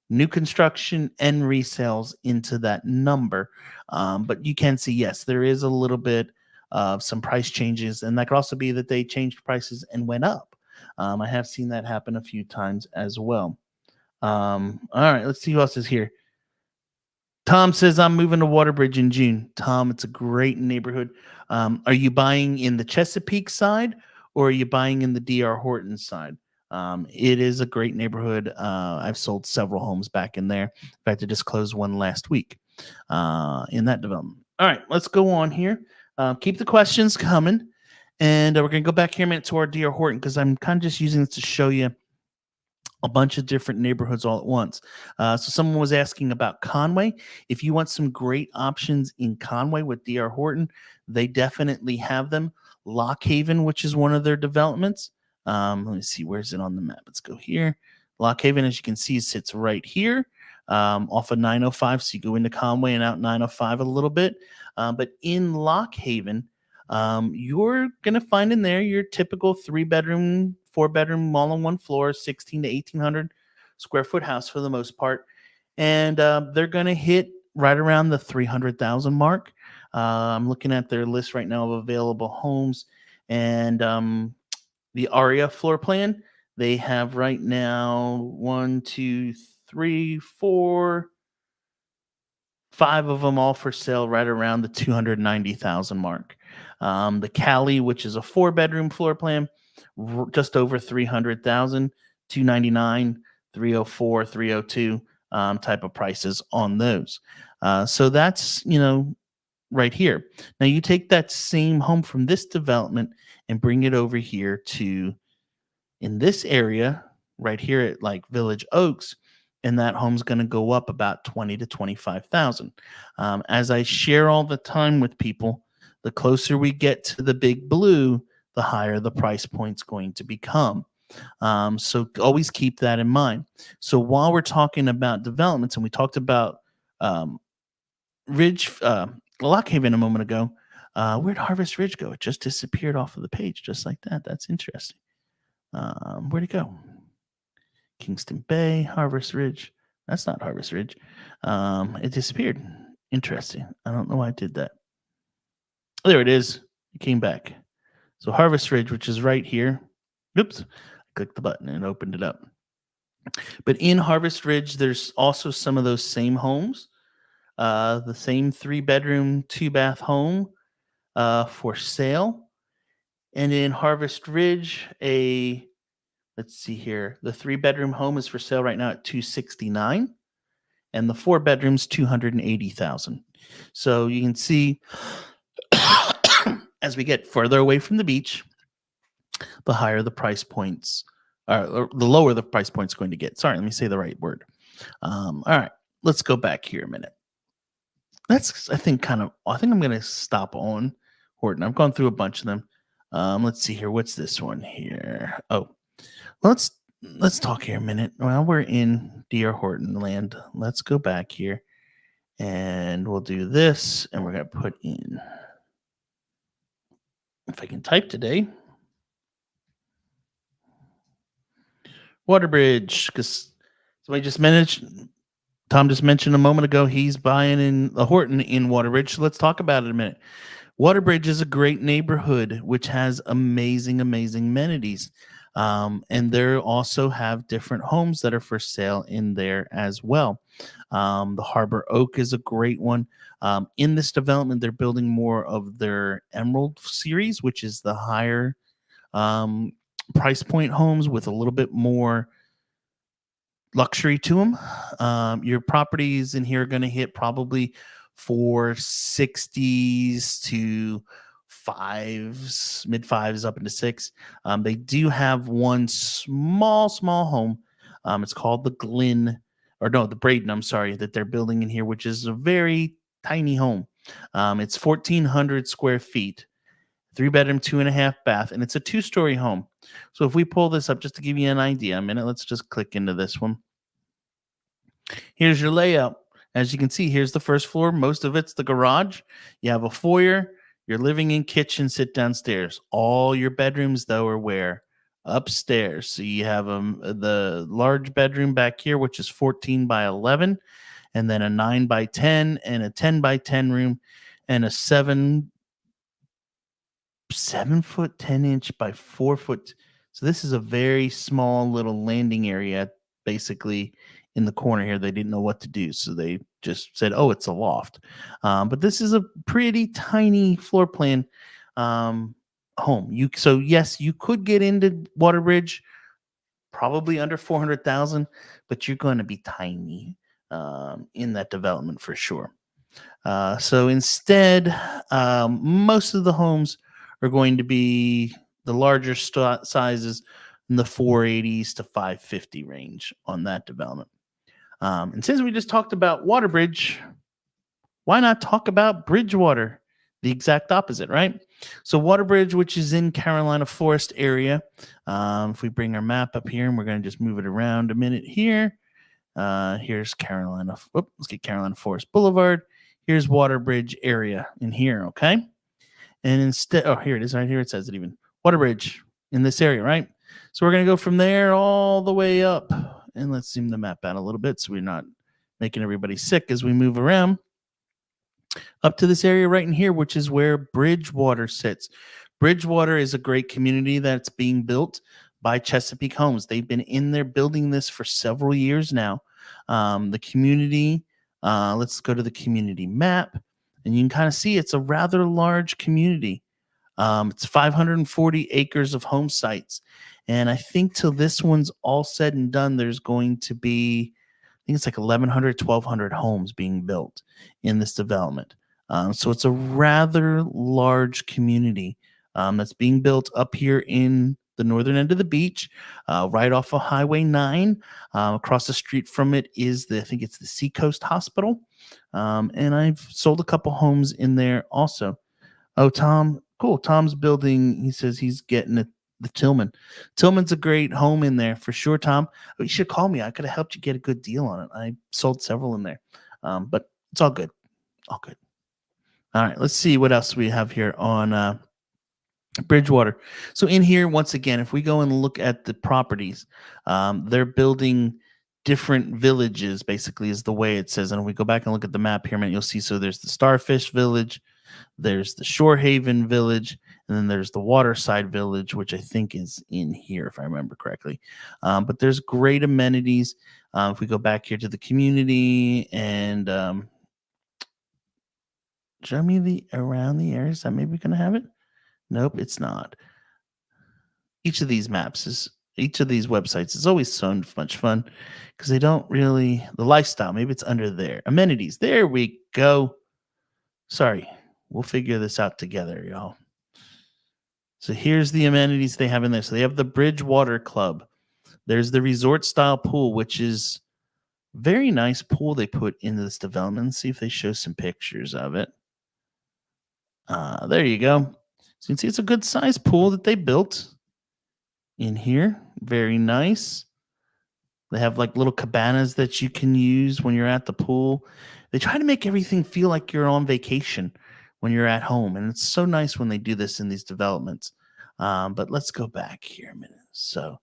new construction and resales into that number. But you can see, yes, there is a little bit of some price changes, and that could also be that they changed prices and went up. I have seen that happen a few times as well. All right, let's see who else is here. Tom says, I'm moving to Waterbridge in June. Tom, it's a great neighborhood. Are you buying in the Chesapeake side or are you buying in the DR Horton side? It is a great neighborhood. I've sold several homes back in there. In fact, I just closed one last week in that development. All right, let's go on here. Keep the questions coming. And we're going to go back here a minute to our DR Horton because I'm kind of just using this to show you a bunch of different neighborhoods all at once. So someone was asking about Conway. If you want some great options in Conway with DR Horton, they definitely have them. Lock Haven, which is one of their developments. Let me see, where's it on the map? Let's go here. Lock Haven, as you can see, sits right here off of 905. So you go into Conway and out 905 a little bit. But in Lock Haven, you're going to find in there your typical 3-bedroom, 4-bedroom, all on one floor, 16 to 1,800 square foot house for the most part. And they're going to hit right around the 300,000 mark. I'm looking at their list right now of available homes. And the ARIA floor plan, they have right now 1, 2, 3, 4, 5 of them all for sale right around the 290,000 mark. The Cali, which is a 4-bedroom floor plan, just over 300,000, 299, 304, 302 type of prices on those. So that's, right here. Now you take that same home from this development and bring it over here to in this area right here at like Village Oaks, and that home's going to go up about 20 to 25,000. As I share all the time with people, the closer we get to the big blue, the higher the price point's going to become. So always keep that in mind. So while we're talking about developments, and we talked about Lock Haven a moment ago, where'd Harvest Ridge go? It just disappeared off of the page just like that. That's interesting. Where'd it go? Kingston Bay, Harvest Ridge. That's not Harvest Ridge. It disappeared. Interesting. I don't know why I did that. There it is. It came back. So Harvest Ridge, which is right here. Oops. I clicked the button and opened it up. But in Harvest Ridge, there's also some of those same homes. The same 3-bedroom, 2-bath home for sale. And in Harvest Ridge, let's see here, the 3-bedroom home is for sale right now at $269,000, and the 4-bedroom's $280,000. So you can see as we get further away from the beach, the higher the price points, or the lower the price point's going to get. Sorry, let me say the right word. All right, let's go back here a minute. I think I'm going to stop on Horton. I've gone through a bunch of them. Let's see here. What's this one here? Oh, let's let's talk here a minute. While we're in dear Horton land, let's go back here and we'll do this, and we're gonna put in, if I can type today, Waterbridge, because somebody just mentioned, Tom just mentioned a moment ago, he's buying in a Horton in Waterbridge. So let's talk about it a minute. Waterbridge is a great neighborhood which has amazing, amazing amenities. And there also have different homes that are for sale in there as well. The Harbor Oak is a great one. In this development, they're building more of their Emerald series, which is the higher um, price point homes with a little bit more luxury to them. Your properties in here are going to hit probably 460s to fives, mid fives up into six. They do have one small home. It's called the Glen, or no, the Braden, I'm sorry, that they're building in here, which is a very tiny home. It's 1,400 square feet, 3 bedroom, 2.5 bath, and it's a 2-story home. So if we pull this up, just to give you an idea, a minute, let's just click into this one. Here's your layout. As you can see, here's the first floor. Most of it's the garage. You have a foyer, your living and kitchen sit downstairs. All your bedrooms, though, are where? Upstairs. So you have the large bedroom back here, which is 14 by 11, and then a 9 by 10 and a 10 by 10 room, and a 7 foot 10 inch by 4 foot. So this is a very small little landing area, basically in the corner here. They didn't know what to do, so they just said, "Oh, it's a loft." But this is a pretty tiny floor plan home. So yes, you could get into Waterbridge, probably under 400,000, but you're going to be tiny in that development for sure. So instead, most of the homes are going to be the larger sizes in the 480s to 550 range on that development. And since we just talked about Waterbridge, why not talk about Bridgewater? The exact opposite, right? So Waterbridge, which is in Carolina Forest area. If we bring our map up here, and we're going to just move it around a minute here. Here's Carolina. Let's get Carolina Forest Boulevard. Here's Waterbridge area in here, okay? And instead, oh, here it is right here. It says it even. Waterbridge in this area, right? So we're going to go from there all the way up. And let's zoom the map out a little bit so we're not making everybody sick as we move around. Up to this area right in here, which is where Bridgewater sits. Bridgewater is a great community that's being built by Chesapeake Homes. They've been in there building this for several years now. The community, let's go to the community map, and you can kind of see it's a rather large community. It's 540 acres of home sites. And I think till this one's all said and done, there's going to be, I think it's like 1,100, 1,200 homes being built in this development. So it's a rather large community that's being built up here in the northern end of the beach, right off of Highway 9. Across the street from it is I think it's the Seacoast Hospital. And I've sold a couple homes in there also. Oh, Tom, cool. Tom's building. He says he's getting the Tillman. Tillman's a great home in there for sure, Tom. Oh, you should call me. I could have helped you get a good deal on it. I sold several in there, but it's all good. All good. All right, let's see what else we have here on Bridgewater. So in here, once again, if we go and look at the properties, they're building different villages, basically, is the way it says. And if we go back and look at the map here, man, you'll see. So there's the Starfish Village, there's the Shorehaven Village, and then there's the Waterside Village, which I think is in here, if I remember correctly. But there's great amenities. If we go back here to the community and show me the around the areas that maybe going to have it. Nope, it's not. Each of these websites is always so much fun because they don't really, the lifestyle, maybe it's under there. Amenities, there we go. Sorry, we'll figure this out together, y'all. So here's the amenities they have in there. So they have the Bridgewater Club. There's the resort style pool, which is very nice pool they put into this development. Let's see if they show some pictures of it. There you go. So you can see it's a good sized pool that they built in here. Very nice. They have like little cabanas that you can use when you're at the pool. They try to make everything feel like you're on vacation when you're at home. And it's so nice when they do this in these developments. But let's go back here a minute. So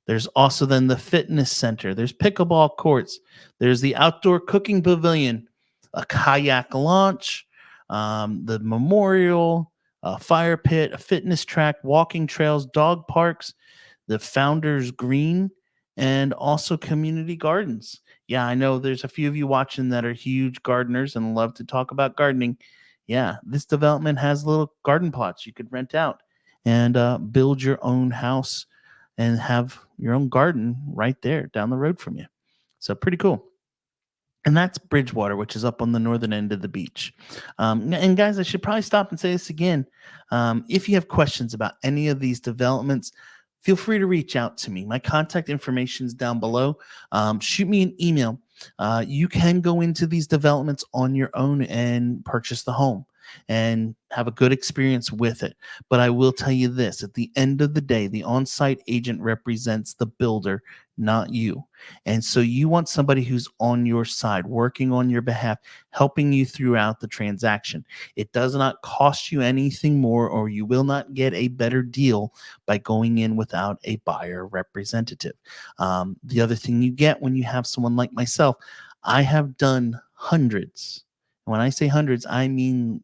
there's also then the fitness center. There's pickleball courts. There's the outdoor cooking pavilion, a kayak launch, the memorial, a fire pit, a fitness track, walking trails, dog parks, the Founders Green, and also community gardens. Yeah, I know there's a few of you watching that are huge gardeners and love to talk about gardening. Yeah, this development has little garden plots you could rent out and build your own house and have your own garden right there down the road from you. So pretty cool. And that's Bridgewater, which is up on the northern end of the beach. And guys, I should probably stop and say this again. If you have questions about any of these developments, feel free to reach out to me. My contact information is down below. Shoot me an email. You can go into these developments on your own and purchase the home and have a good experience with it. But I will tell you this, at the end of the day, the on-site agent represents the builder, not you. And so you want somebody who's on your side, working on your behalf, helping you throughout the transaction. It does not cost you anything more, or you will not get a better deal by going in without a buyer representative. The other thing you get when you have someone like myself, I have done hundreds. When I say hundreds, I mean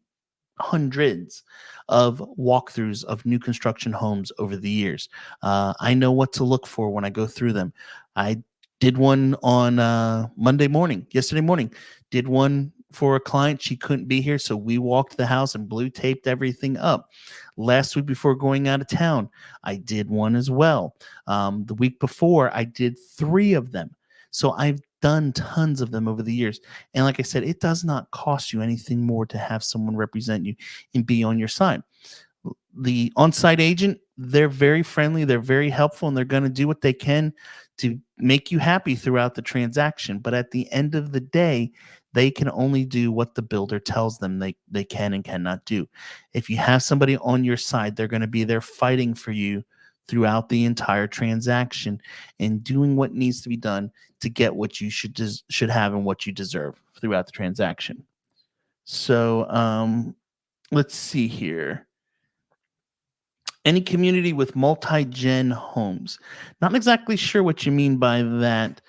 hundreds of walkthroughs of new construction homes over the years. I know what to look for when I go through them. I did one on yesterday morning, did one for a client. She couldn't be here, so we walked the house and blue taped everything up. Last week before going out of town, I did one as well. The week before, I did 3 of them. So I've done tons of them over the years. And like I said, it does not cost you anything more to have someone represent you and be on your side. The on-site agent, they're very friendly, they're very helpful, and they're going to do what they can to make you happy throughout the transaction. But at the end of the day, they can only do what the builder tells them they can and cannot do. If you have somebody on your side, they're going to be there fighting for you throughout the entire transaction and doing what needs to be done to get what you should have and what you deserve throughout the transaction. So let's see here. Any community with multi-gen homes. Not exactly sure what you mean by that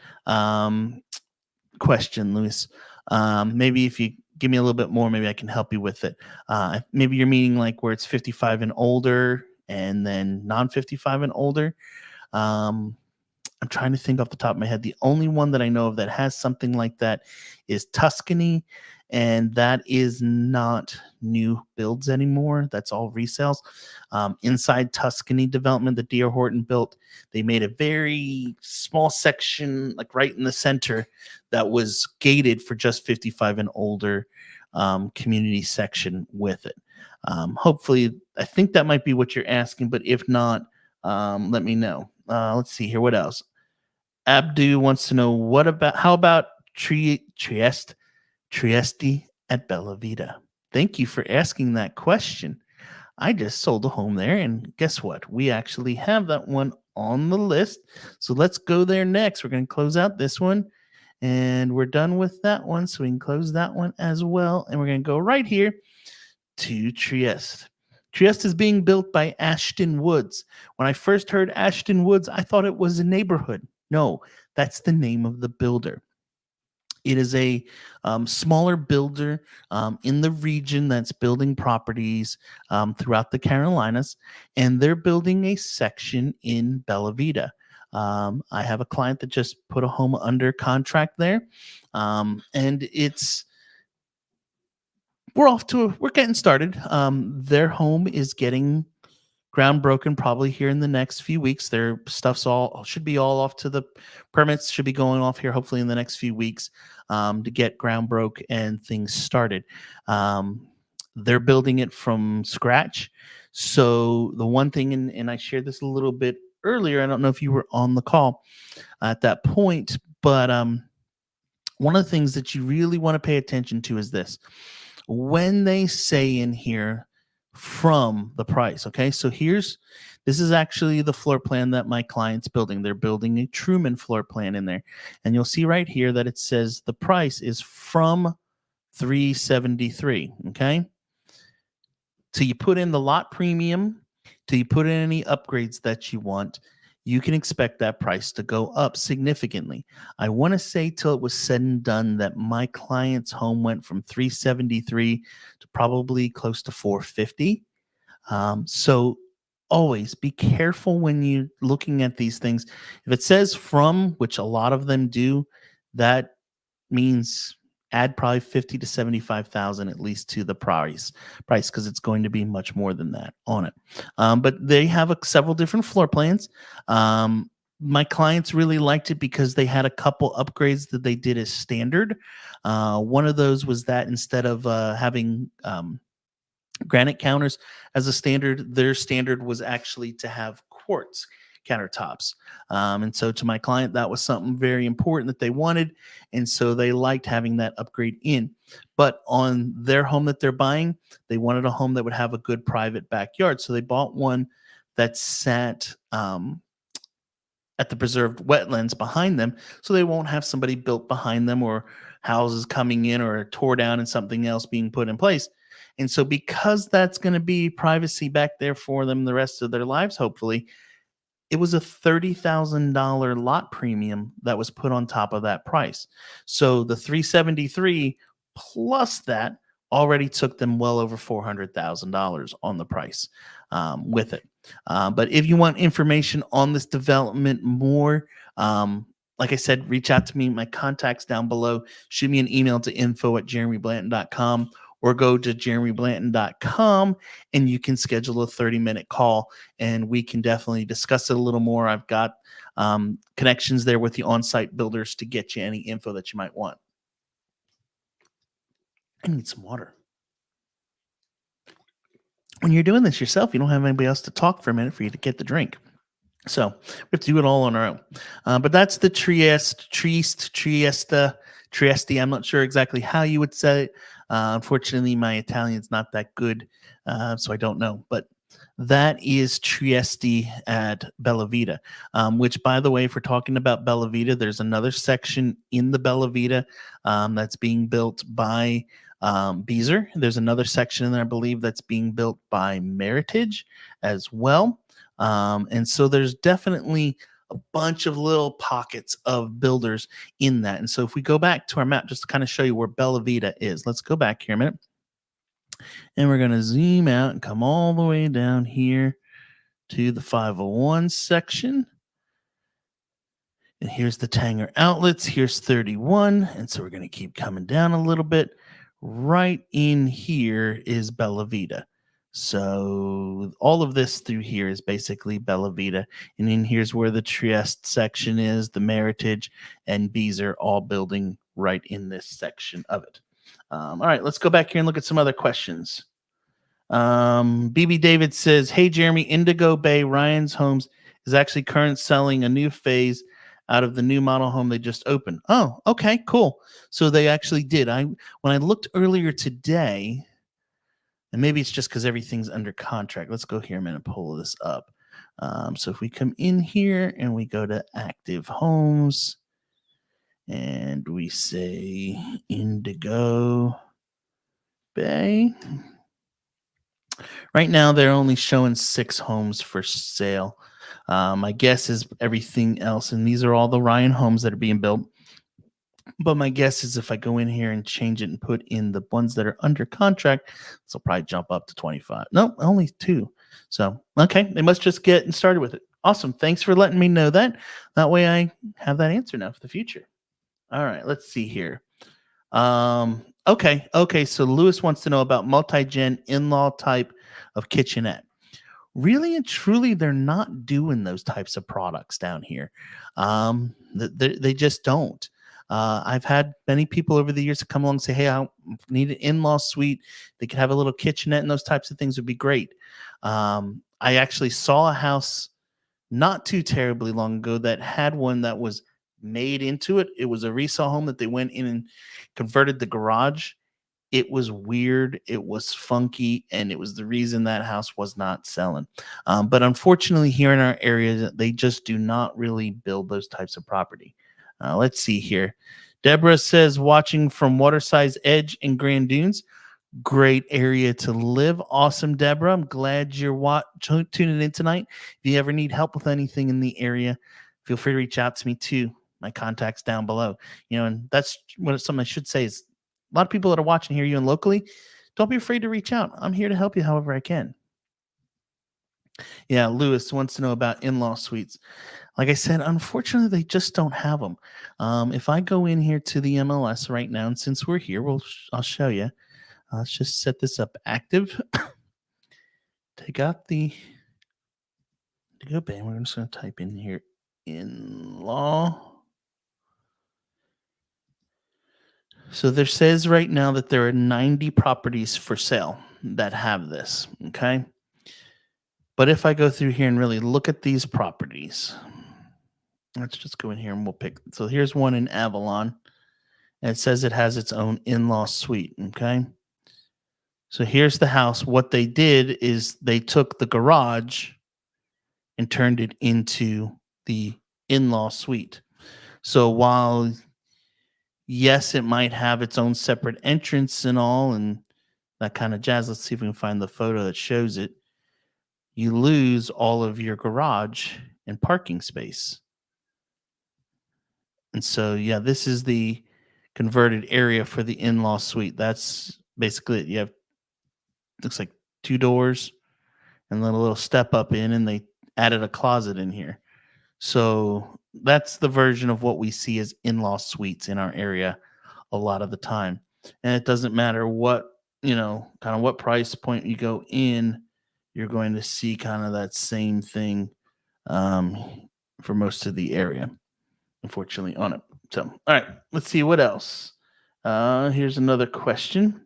question, Luis. Maybe if you give me a little bit more, maybe I can help you with it. Maybe you're meaning like where it's 55 and older and then non-55 and older. I'm trying to think off the top of my head. The only one that I know of that has something like that is Tuscany, and that is not new builds anymore. That's all resales. Inside Tuscany development that D.R. Horton built, they made a very small section, like right in the center, that was gated for just 55 and older community section with it. Hopefully, I think that might be what you're asking, but if not, let me know. Let's see here. What else? Abdu wants to know how about Trieste at Bellita? Thank you for asking that question. I just sold a home there, and guess what? We actually have that one on the list. So let's go there next. We're going to close out this one, and we're done with that one. So we can close that one as well. And we're going to go right here to Trieste. Trieste is being built by Ashton Woods. When I first heard Ashton Woods, I thought it was a neighborhood. No, that's the name of the builder. It is a smaller builder in the region that's building properties throughout the Carolinas, and they're building a section in Bellita. I have a client that just put a home under contract there, and we're getting started. Their home is getting ground broken probably here in the next few weeks. Their stuff's should be all off to the permits, should be going off here hopefully in the next few weeks to get ground broke and things started. They're building it from scratch. So the one thing, and I shared this a little bit earlier, I don't know if you were on the call at that point, but one of the things that you really want to pay attention to is this. When they say in here from the price. Okay, so this is actually the floor plan that my client's building. They're building a Truman floor plan in there, and you'll see right here that it says the price is from 373. Okay, so you put in the lot premium, till you put in any upgrades that you want, you can expect that price to go up significantly. I want to say till it was said and done that my client's home went from 373 to probably close to 450. So always be careful when you're looking at these things. If it says from, which a lot of them do, that means add probably 50 to 75,000 at least to the price, because it's going to be much more than that on it. But they have several different floor plans. My clients really liked it because they had a couple upgrades that they did as standard. One of those was that instead of having granite counters as a standard, their standard was actually to have quartz countertops. And so to my client, that was something very important that they wanted. And so they liked having that upgrade in. But on their home that they're buying, they wanted a home that would have a good private backyard. So they bought one that sat at the preserved wetlands behind them, so they won't have somebody built behind them or houses coming in or tore down and something else being put in place. And so because that's going to be privacy back there for them the rest of their lives, hopefully, it was a $30,000 lot premium that was put on top of that price. So the 373 plus that already took them well over $400,000 on the price with it. But if you want information on this development more, like I said, reach out to me. My contact's down below. Shoot me an email to info@jeremyblanton.com or go to jeremyblanton.com and you can schedule a 30-minute call and we can definitely discuss it a little more. I've got connections there with the on-site builders to get you any info that you might want. I need some water. When you're doing this yourself, you don't have anybody else to talk for a minute for you to get the drink. So we have to do it all on our own. But that's the Trieste. I'm not sure exactly how you would say it. Unfortunately, my Italian's not that good, so I don't know. But that is Trieste at Bellita, which, by the way, if we're talking about Bellita, there's another section in the Bellita that's being built by Beazer. There's another section in there, I believe, that's being built by Meritage as well. And so there's definitely a bunch of little pockets of builders in that. And so if we go back to our map, just to kind of show you where Bellita is, let's go back here a minute. And we're going to zoom out and come all the way down here to the 501 section. And here's the Tanger outlets. Here's 31. And so we're going to keep coming down a little bit. Right in here is Bellita. So all of this through here is basically Bellita. And then here's where the Trieste section is, the Meritage and Beazer all building right in this section of it. All right, let's go back here and look at some other questions. BB David says, hey, Jeremy, Indigo Bay Ryan's Homes is actually currently selling a new phase out of the new model home they just opened. Oh, okay, cool. So they actually did. When I looked earlier today, and maybe it's just because everything's under contract. Let's go here a minute and pull this up. So if we come in here and we go to active homes and we say Indigo Bay. Right now, they're only showing 6 homes for sale. My guess is everything else, and these are all the Ryan homes that are being built. But my guess is if I go in here and change it and put in the ones that are under contract, this will probably jump up to 25. No, only 2. So, okay, they must just get started with it. Awesome. Thanks for letting me know that. That way I have that answer now for the future. All right, let's see here. Okay. So Lewis wants to know about multi-gen in-law type of kitchenette. Really and truly, they're not doing those types of products down here. They just don't. I've had many people over the years come along and say, hey, I need an in-law suite. They could have a little kitchenette and those types of things would be great. I actually saw a house not too terribly long ago that had one that was made into it. It was a resale home that they went in and converted the garage It was weird, it was funky, and it was the reason that house was not selling. But unfortunately, here in our area, they just do not really build those types of property. Let's see here. Deborah says, watching from Waterside's Edge in Grand Dunes. Great area to live. Awesome, Deborah. I'm glad you're tuning in tonight. If you ever need help with anything in the area, feel free to reach out to me too. My contact's down below. And that's what something I should say is a lot of people that are watching here, you and locally, don't be afraid to reach out. I'm here to help you however I can. Yeah, Lewis wants to know about in-law suites. Like I said, unfortunately, they just don't have them. If I go in here to the MLS right now, and since we're here, I'll show you. Let's just set this up active. Take out the Indigo Bay. We're just going to type in here in-law. So there says right now that there are 90 properties for sale that have this. Okay. But if I go through here and really look at these properties, let's just go in here and we'll pick. So here's one in Avalon. And it says it has its own in-law suite. Okay. So here's the house. What they did is they took the garage and turned it into the in-law suite. So while, yes, it might have its own separate entrance and all and that kind of jazz. Let's see if we can find the photo that shows it. You lose all of your garage and parking space. And so, yeah, this is the converted area for the in-law suite. That's basically it. You have, looks like 2 doors and then a little step up in, and they added a closet in here. So that's the version of what we see as in-law suites in our area a lot of the time. And it doesn't matter what, kind of what price point you go in, you're going to see kind of that same thing for most of the area, unfortunately, on it. So, all right, let's see what else. Here's another question.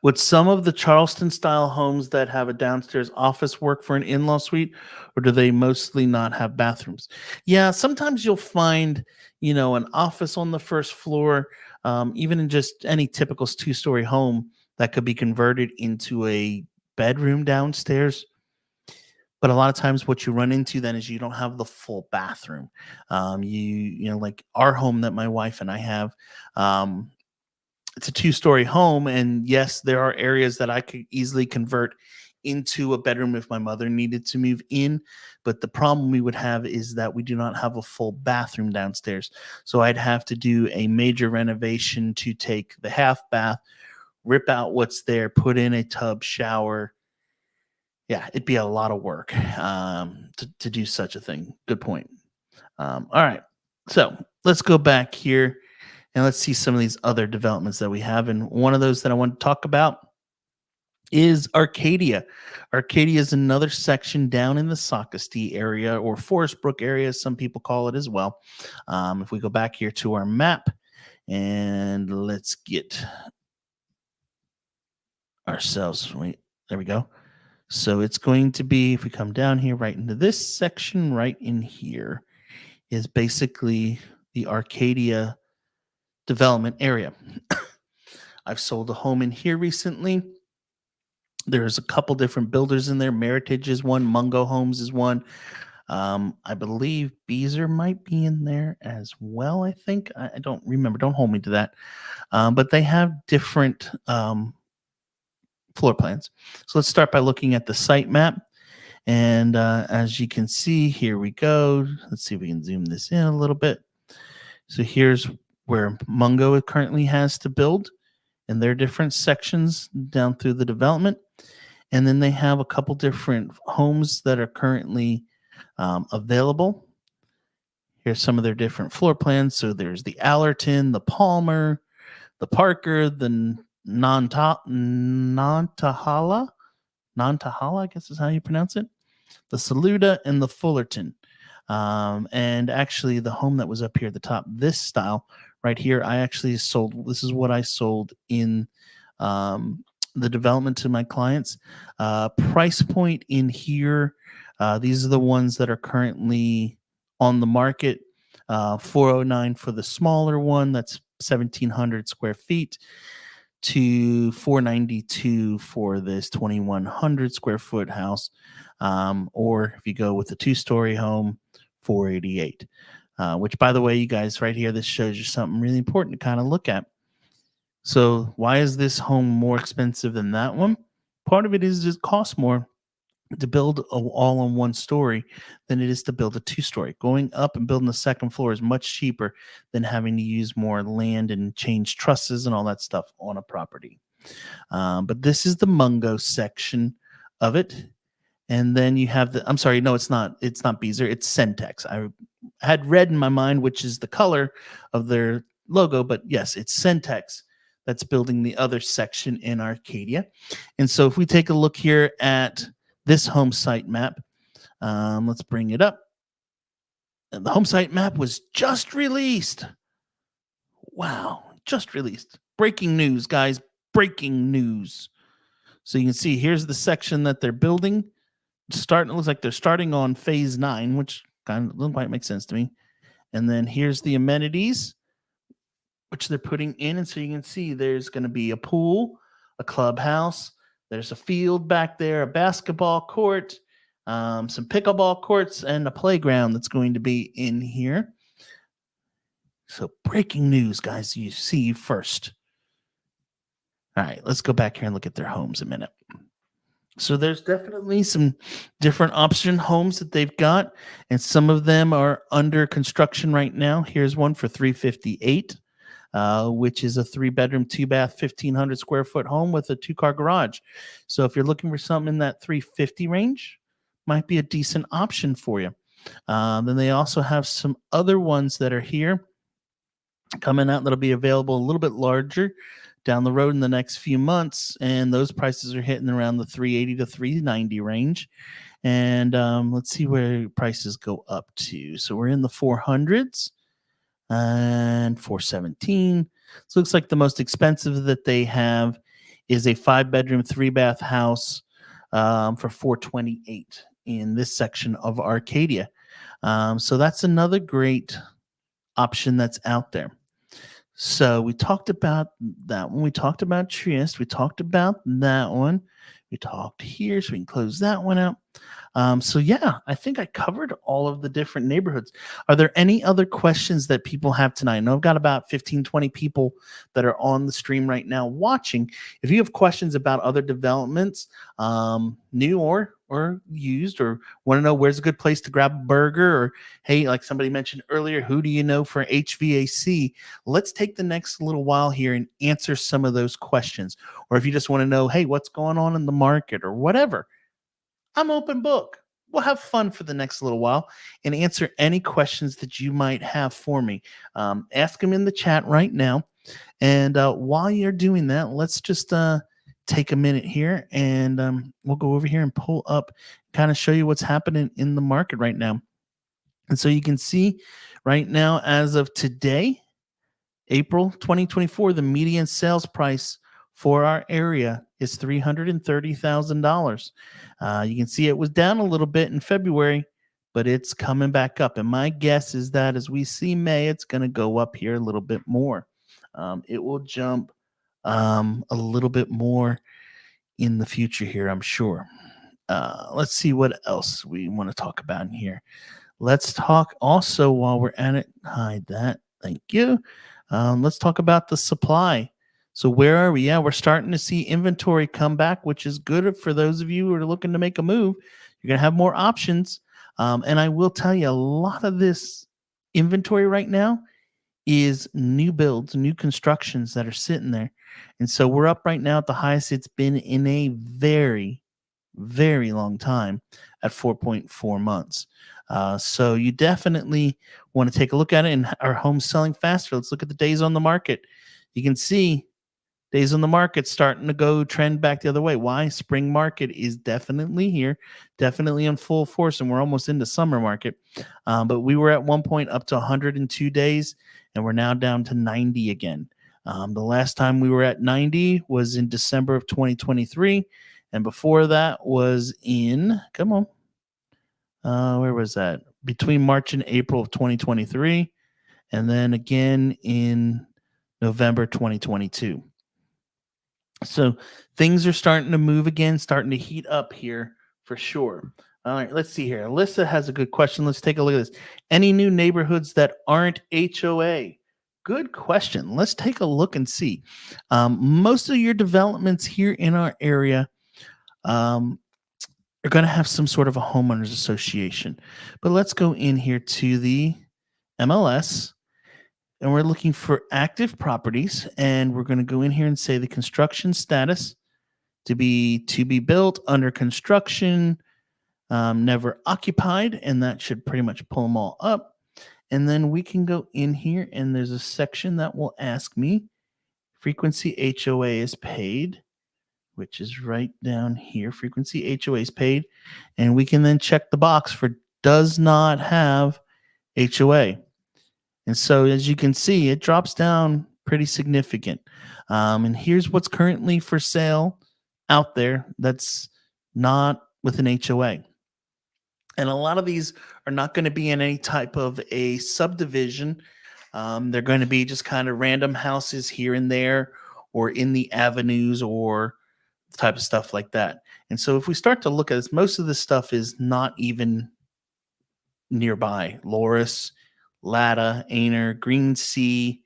Would some of the Charleston style homes that have a downstairs office work for an in-law suite, or do they mostly not have bathrooms? Yeah, sometimes you'll find, an office on the first floor, even in just any typical 2-story home that could be converted into a bedroom downstairs. But a lot of times what you run into then is you don't have the full bathroom. Like our home that my wife and I have, it's a 2-story home, and yes, there are areas that I could easily convert into a bedroom if my mother needed to move in. But the problem we would have is that we do not have a full bathroom downstairs. So I'd have to do a major renovation to take the half bath, rip out what's there, put in a tub, shower. Yeah, it'd be a lot of work to do such a thing. Good point. All right. So let's go back here. And let's see some of these other developments that we have. And one of those that I want to talk about is Arcadia. Arcadia is another section down in the Socastee area, or Forest Brook area, as some people call it as well. If we go back here to our map and let's get ourselves, there we go. So it's going to be, if we come down here right into this section right in here, is basically the Arcadia development area. I've sold a home in here recently. There's a couple different builders in there. Meritage is one. Mungo Homes is one. I believe Beezer might be in there as well. I think I don't remember. Don't hold me to that. But they have different floor plans. So let's start by looking at the site map. And as you can see, here we go. Let's see if we can zoom this in a little bit. So here's where Mungo currently has to build, and their different sections down through the development. And then they have a couple different homes that are currently available. Here's some of their different floor plans. So there's the Allerton, the Palmer, the Parker, the Nantahala, I guess is how you pronounce it, the Saluda, and the Fullerton. And actually the home that was up here at the top, this style right here, I actually sold. This is what I sold in the development to my clients. Price point in here, these are the ones that are currently on the market. $409 for the smaller one, that's 1,700 square feet. to 492 for this 2100 square foot house. Or if you go with a 2-story home, 488. Which, by the way, you guys, right here, this shows you something really important to kind of look at. So why is this home more expensive than that one? Part of it is it costs more to build all on 1 story than it is to build a 2-story. Going up and building the second floor is much cheaper than having to use more land and change trusses and all that stuff on a property. But this is the Mungo section of it. And then you have I'm sorry, no, it's not Beazer, it's Centex. I had red in my mind, which is the color of their logo, but yes, it's Centex that's building the other section in Arcadia. And so if we take a look here at this home site map, let's bring it up. And the home site map was just released. Wow, just released. Breaking news, guys, breaking news. So you can see here's the section that they're building. It looks like they're starting on phase 9, which kind of doesn't quite make sense to me. And then here's the amenities, which they're putting in. And so you can see there's going to be a pool, a clubhouse. There's a field back there, a basketball court, some pickleball courts, and a playground that's going to be in here. So breaking news, guys, you see first. All right, let's go back here and look at their homes a minute. So there's definitely some different option homes that they've got, and some of them are under construction right now. Here's one for $358, which is a 3-bedroom, 2-bath, 1,500 square foot home with a 2-car garage. So if you're looking for something in that $350 range, might be a decent option for you. Then they also have some other ones that are here coming out that'll be available a little bit larger down the road in the next few months, and those prices are hitting around the 380 to 390 range. And let's see where prices go up to. So we're in the 400s and 417. So it looks like the most expensive that they have is a 5-bedroom, 3-bath house for 428 in this section of Arcadia. So that's another great option that's out there. So we talked about that one. We talked about Trieste. We talked about that one. We talked here, so we can close that one out. So yeah, I think I covered all of the different neighborhoods. Are there any other questions that people have tonight? I know I've got about 15, 20 people that are on the stream right now watching. If you have questions about other developments, new or used, or want to know where's a good place to grab a burger, or hey, like somebody mentioned earlier, who do you know for HVAC? Let's take the next little while here and answer some of those questions. Or if you just want to know, hey, what's going on in the market or whatever, I'm open book. We'll have fun for the next little while and answer any questions that you might have for me. Ask them in the chat right now. And while you're doing that, let's just take a minute here, and we'll go over here and pull up, kind of show you what's happening in the market right now. And so you can see right now, as of today, April 2024, the median sales price for our area is $330,000. You can see it was down a little bit in February, but it's coming back up. And my guess is that as we see May, it's going to go up here a little bit more. It will jump a little bit more in the future here, I'm sure. Let's see what else we want to talk about in here. Let's talk also, while we're at it, hide that. Thank you. Let's talk about the supply. So where are we? Yeah, we're starting to see inventory come back, which is good for those of you who are looking to make a move. You're going to have more options. And I will tell you, a lot of this inventory right now is new builds, new constructions that are sitting there. And so we're up right now at the highest it's been in a very, very long time at 4.4 months. So you definitely want to take a look at it. And our homes selling faster. Let's look at the days on the market. You can see days on the market starting to go trend back the other way. Why? Spring market is definitely here, definitely in full force, and we're almost into summer market. But we were at one point up to 102 days, and we're now down to 90 again. The last time we were at 90 was in December of 2023, and before that was in, where was that? Between March and April of 2023, and then again in November 2022. So things are starting to move again, starting to heat up here for sure. All right, let's see here. Alyssa has a good question. Let's take a look at this. Any new neighborhoods that aren't HOA? Good question. Let's take a look and see. Most of your developments here in our area um, are going to have some sort of a homeowners association. But let's go in here to the MLS, and we're looking for active properties, and we're going to go in here and say the construction status to be built, under construction, never occupied, and that should pretty much pull them all up. And then we can go in here, and there's a section that will ask me frequency HOA is paid, which is right down here. Frequency HOA is paid, and we can then check the box for does not have HOA. And so, as you can see, it drops down pretty significant. And here's what's currently for sale out there that's not with an HOA. And a lot of these are not going to be in any type of a subdivision. They're going to be just kind of random houses here and there, or in the avenues, or type of stuff like that. And so, if we start to look at this, most of this stuff is not even nearby. Loris, Latta, Aner, Green Sea.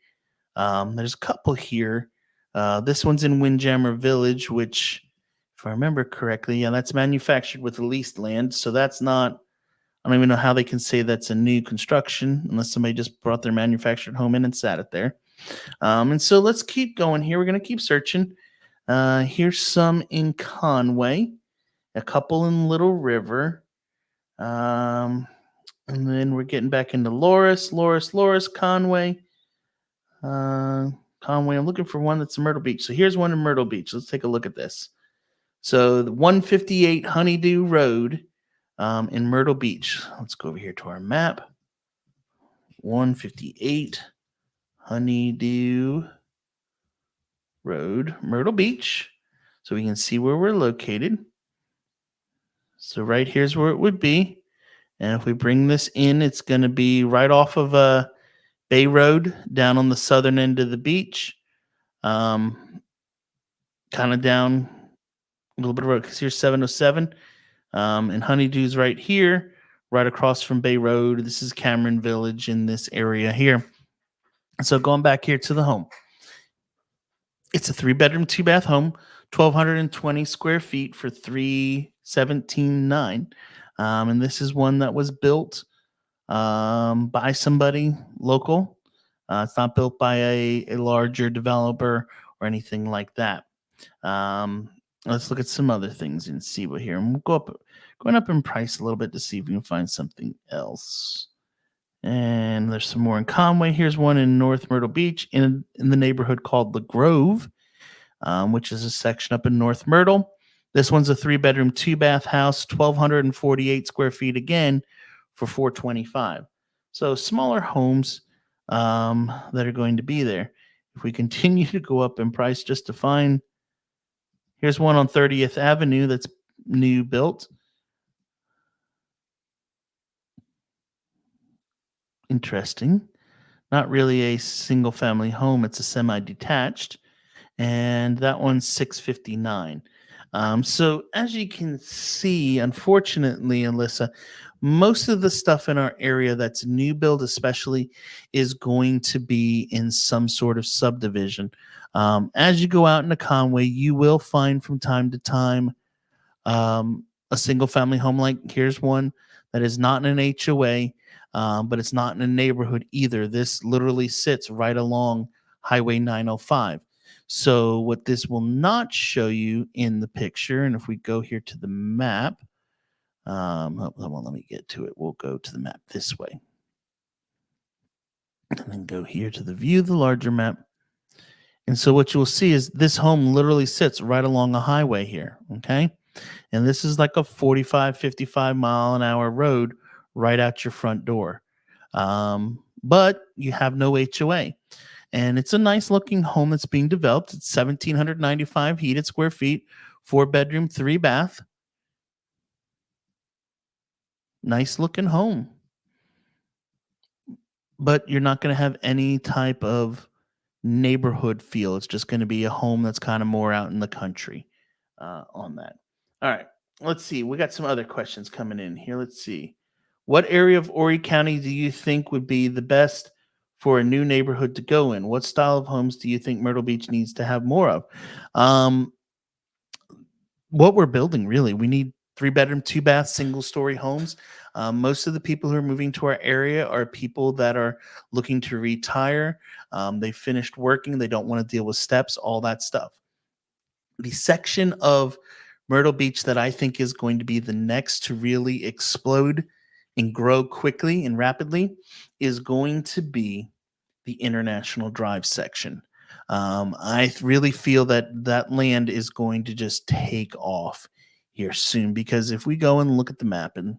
There's a couple here. This one's in Windjammer Village, which, if I remember correctly, yeah, that's manufactured with leased land. So that's not, I don't even know how they can say that's a new construction unless somebody just brought their manufactured home in and sat it there. And so let's keep going here. We're going to keep searching. Here's some in Conway, a couple in Little River. And then we're getting back into Loris, Conway. Conway, I'm looking for one that's in Myrtle Beach. So here's one in Myrtle Beach. Let's take a look at this. So the 158 Honeydew Road in Myrtle Beach. Let's go over here to our map. 158 Honeydew Road, Myrtle Beach. So we can see where we're located. So right here's where it would be. And if we bring this in, it's going to be right off of Bay Road down on the southern end of the beach. Kind of down a little bit of road because here's 707. And Honeydew's right here, right across from Bay Road. This is Cameron Village in this area here. So going back here to the home. It's a 3-bedroom, 2-bath home, 1,220 square feet for $317,900. And this is one that was built by somebody local. It's not built by a larger developer or anything like that. Let's look at some other things in Seba here. And we'll going up in price a little bit to see if we can find something else. And there's some more in Conway. Here's one in North Myrtle Beach in the neighborhood called The Grove, which is a section up in North Myrtle. This one's a 3-bedroom, 2-bath house, 1,248 square feet again for $425,000. So smaller homes that are going to be there. If we continue to go up in price just to find, here's one on 30th Avenue that's new built. Interesting. Not really a single family home. It's a semi-detached. And that one's $659,000. So as you can see, unfortunately, Alyssa, most of the stuff in our area that's new build especially is going to be in some sort of subdivision. As you go out into Conway, you will find from time to time a single family home. Like here's one that is not in an HOA, but it's not in a neighborhood either. This literally sits right along Highway 905. So what this will not show you in the picture, and if we go here to the map, let me get to it. We'll go to the map this way. And then go here to the view, the larger map. And so what you'll see is this home literally sits right along a highway here, okay? And this is like a 45, 55 mile an hour road right out your front door. But you have no HOA. And it's a nice looking home that's being developed. It's 1,795 heated square feet, 4-bedroom, 3-bath. Nice looking home. But you're not going to have any type of neighborhood feel. It's just going to be a home that's kind of more out in the country on that. All right. Let's see. We got some other questions coming in here. Let's see. What area of Horry County do you think would be the best for a new neighborhood to go in? What style of homes do you think Myrtle Beach needs to have more of? Um, what we're building, really, we need 3 bedroom, 2 bath, single story homes. Most of the people who are moving to our area are people that are looking to retire. They finished working, they don't want to deal with steps, all that stuff. The section of Myrtle Beach that I think is going to be the next to really explode and grow quickly and rapidly is going to be the International Drive section. I really feel that that land is going to just take off here soon, because if we go and look at the map, and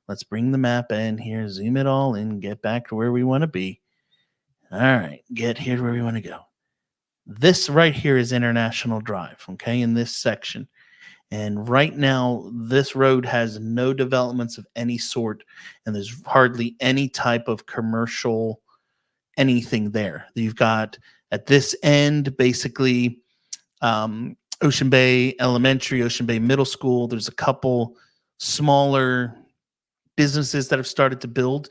let's bring the map in here, zoom it all in, get back to where we want to be. All right, get here to where we want to go. This right here is International Drive, okay, in this section. And right now, this road has no developments of any sort, and there's hardly any type of commercial anything there. You've got at this end, basically, Ocean Bay Elementary, Ocean Bay Middle School. There's a couple smaller businesses that have started to build.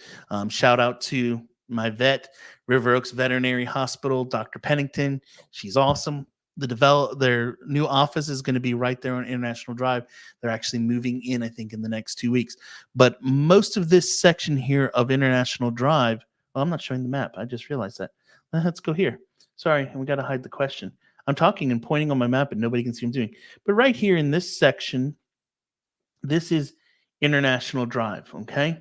Shout out to my vet, River Oaks Veterinary Hospital, Dr. Pennington. She's awesome. Their new office is going to be right there on International Drive. They're actually moving in, I think, in the next 2 weeks. But most of this section here of International Drive, well, I'm not showing the map. I just realized that. Let's go here. Sorry, and we got to hide the question. I'm talking and pointing on my map, and nobody can see what I'm doing. But right here in this section, this is International Drive, okay?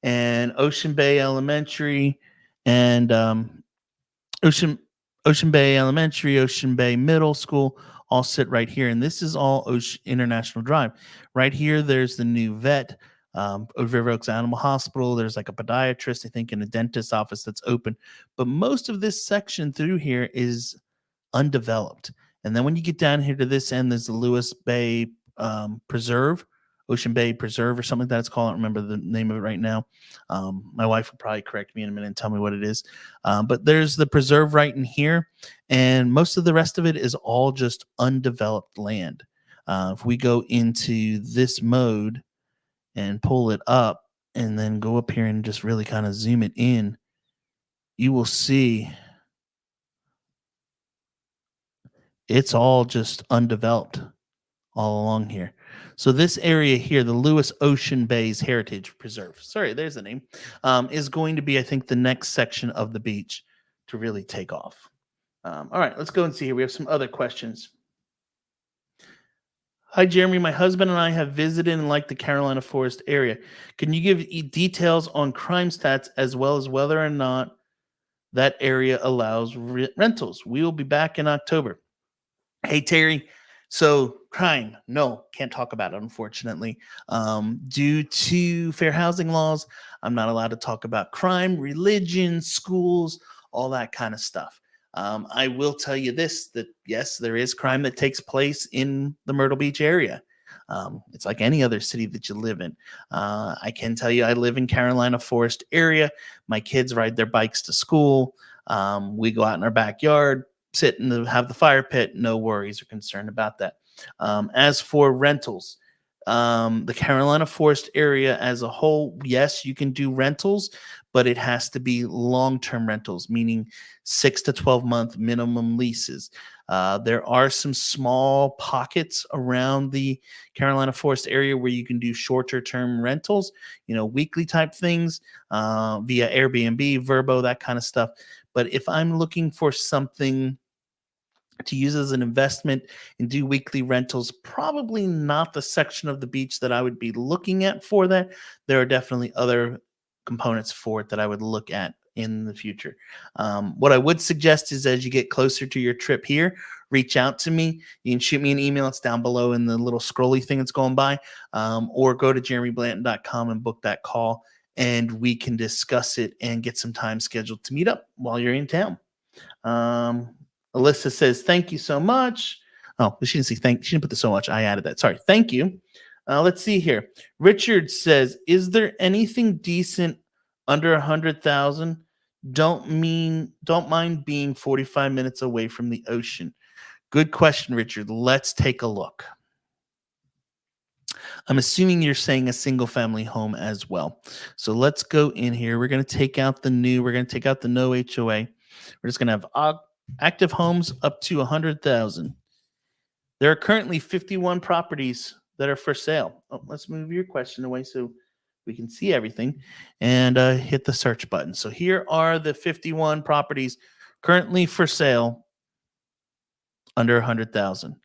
And Ocean Bay Elementary and Ocean Bay Elementary, Ocean Bay Middle School all sit right here. And this is all International Drive. Right here, there's the new vet, River Oaks Animal Hospital. There's like a podiatrist, I think, and a dentist office that's open. But most of this section through here is undeveloped. And then when you get down here to this end, there's the Lewis Bay Preserve, Ocean Bay Preserve or something like that it's called. I don't remember the name of it right now. My wife will probably correct me in a minute and tell me what it is. But there's the preserve right in here. And most of the rest of it is all just undeveloped land. If we go into this mode and pull it up and then go up here and just really kind of zoom it in, you will see it's all just undeveloped all along here. So this area here, the Lewis Ocean Bays Heritage Preserve, sorry, there's the name, is going to be, I think, the next section of the beach to really take off. All right, let's go and see here. We have some other questions. Hi, Jeremy. My husband and I have visited and liked the Carolina Forest area. Can you give details on crime stats as well as whether or not that area allows rentals? We will be back in October. Hey, Terry. So crime, no, can't talk about it, unfortunately. Due to fair housing laws, I'm not allowed to talk about crime, religion, schools, all that kind of stuff. I will tell you this, that yes, there is crime that takes place in the Myrtle Beach area. It's like any other city that you live in. I can tell you I live in Carolina Forest area. My kids ride their bikes to school. We go out in our backyard, sit and have the fire pit. No worries or concern about that. As for rentals, the Carolina Forest area as a whole, yes, you can do rentals, but it has to be long-term rentals, meaning 6 to 12-month minimum leases. There are some small pockets around the Carolina Forest area where you can do shorter-term rentals, weekly type things via Airbnb, Vrbo, that kind of stuff. But if I'm looking for something to use as an investment and do weekly rentals, probably not the section of the beach that I would be looking at for that. There are definitely other components for it that I would look at in the future. What I would suggest is as you get closer to your trip here, reach out to me. You can shoot me an email. It's down below in the little scrolly thing that's going by, or go to jeremyblanton.com and book that call, and we can discuss it and get some time scheduled to meet up while you're in town. Alyssa says, thank you so much. Oh, she didn't say thank. She didn't put the so much. I added that. Sorry. Thank you. Let's see here. Richard says, is there anything decent under 100,000 Don't mind being 45 minutes away from the ocean. Good question, Richard. Let's take a look. I'm assuming you're saying a single family home as well. So let's go in here. We're going to take out we're going to take out the no HOA. We're just going to have active homes up to 100,000. There are currently 51 properties that are for sale. Oh, let's move your question away so we can see everything and hit the search button. So here are the 51 properties currently for sale under 100,000.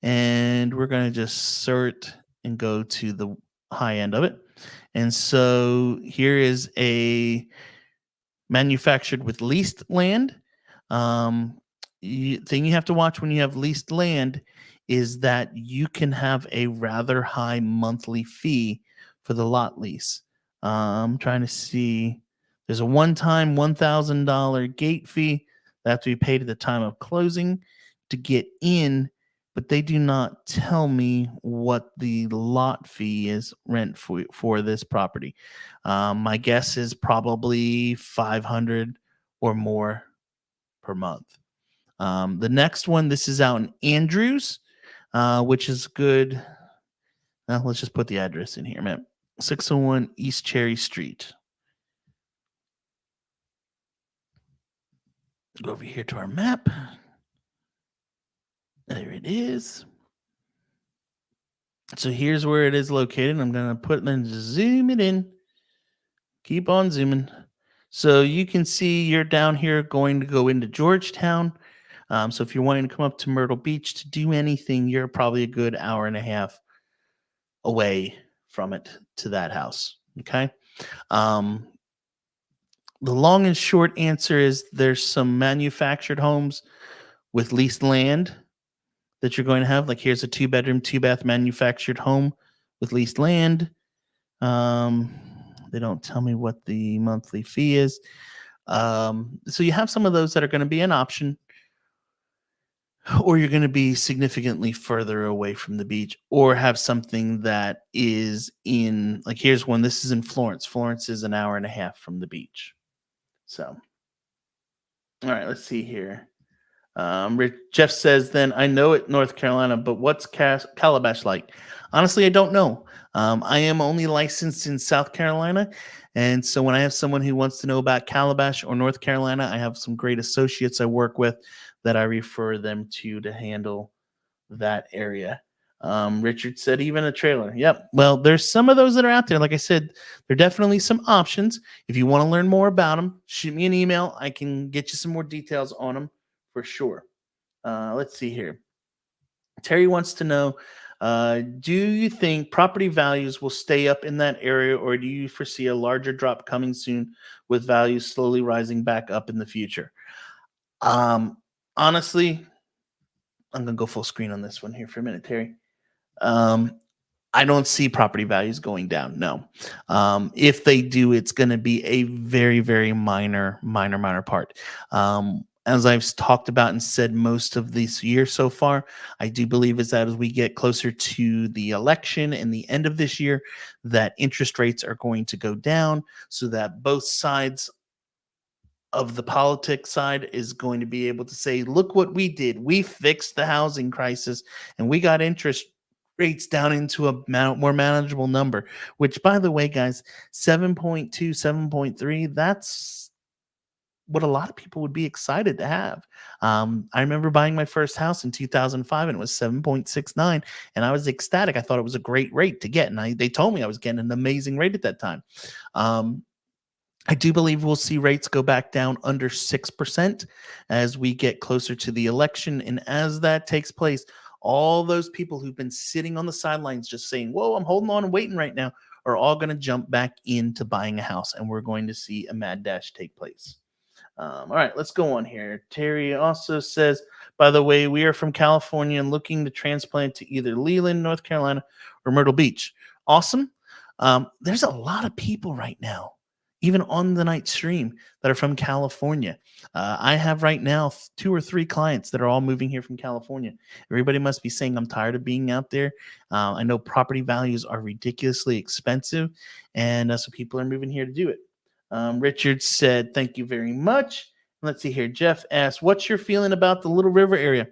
And we're going to just sort and go to the high end of it. And so here is a manufactured with leased land. Thing you have to watch when you have leased land is that you can have a rather high monthly fee for the lot lease. I'm trying to see. There's a one-time $1,000 gate fee that have to be paid at the time of closing to get in, but they do not tell me what the lot fee is rent for this property. My guess is probably 500 or more per month. The next one, this is out in Andrews, which is good. Now let's just put the address in here, man. 601 East Cherry Street. Go over here to our map. There it is. So here's where it is located. I'm going to zoom it in. Keep on zooming. So you can see you're down here going to go into Georgetown. So if you're wanting to come up to Myrtle Beach to do anything, you're probably a good hour and a half away from it to that house. Okay. The long and short answer is there's some manufactured homes with leased land that you're going to have. Like here's a 2-bedroom, 2-bath manufactured home with leased land. They don't tell me what the monthly fee is. So you have some of those that are going to be an option, or you're going to be significantly further away from the beach, or have something that is in, like here's one. This is in Florence. Florence is an hour and a half from the beach. So, all right, let's see here. Jeff says, then I know it, North Carolina, but what's Calabash like? Honestly, I don't know. I am only licensed in South Carolina. And so when I have someone who wants to know about Calabash or North Carolina, I have some great associates I work with that I refer them to handle that area. Richard said, even a trailer. Yep. Well, there's some of those that are out there. Like I said, there are definitely some options. If you want to learn more about them, shoot me an email. I can get you some more details on them for sure. Let's see here. Terry wants to know, do you think property values will stay up in that area, or do you foresee a larger drop coming soon with values slowly rising back up in the future? Honestly, I'm going to go full screen on this one here for a minute, Terry. I don't see property values going down. No. If they do, it's going to be a very, very minor part. As I've talked about and said most of this year so far, I do believe is that as we get closer to the election and the end of this year, that interest rates are going to go down so that both sides of the politics side is going to be able to say, look what we did. We fixed the housing crisis and we got interest rates down into a more manageable number, which, by the way, guys, 7.2, 7.3, that's what a lot of people would be excited to have. I remember buying my first house in 2005 and it was 7.69 and I was ecstatic. I thought it was a great rate to get. And they told me I was getting an amazing rate at that time. I do believe we'll see rates go back down under 6% as we get closer to the election. And as that takes place, all those people who've been sitting on the sidelines just saying, whoa, I'm holding on and waiting right now, are all going to jump back into buying a house. And we're going to see a mad dash take place. All right, let's go on here. Terry also says, by the way, we are from California and looking to transplant to either Leland, North Carolina, or Myrtle Beach. Awesome. There's a lot of people right now, even on the night stream, that are from California. I have right now 2 or 3 clients that are all moving here from California. Everybody must be saying, I'm tired of being out there. I know property values are ridiculously expensive, and so people are moving here to do it. Richard said, thank you very much. Let's see here. Jeff asked, what's your feeling about the Little River area?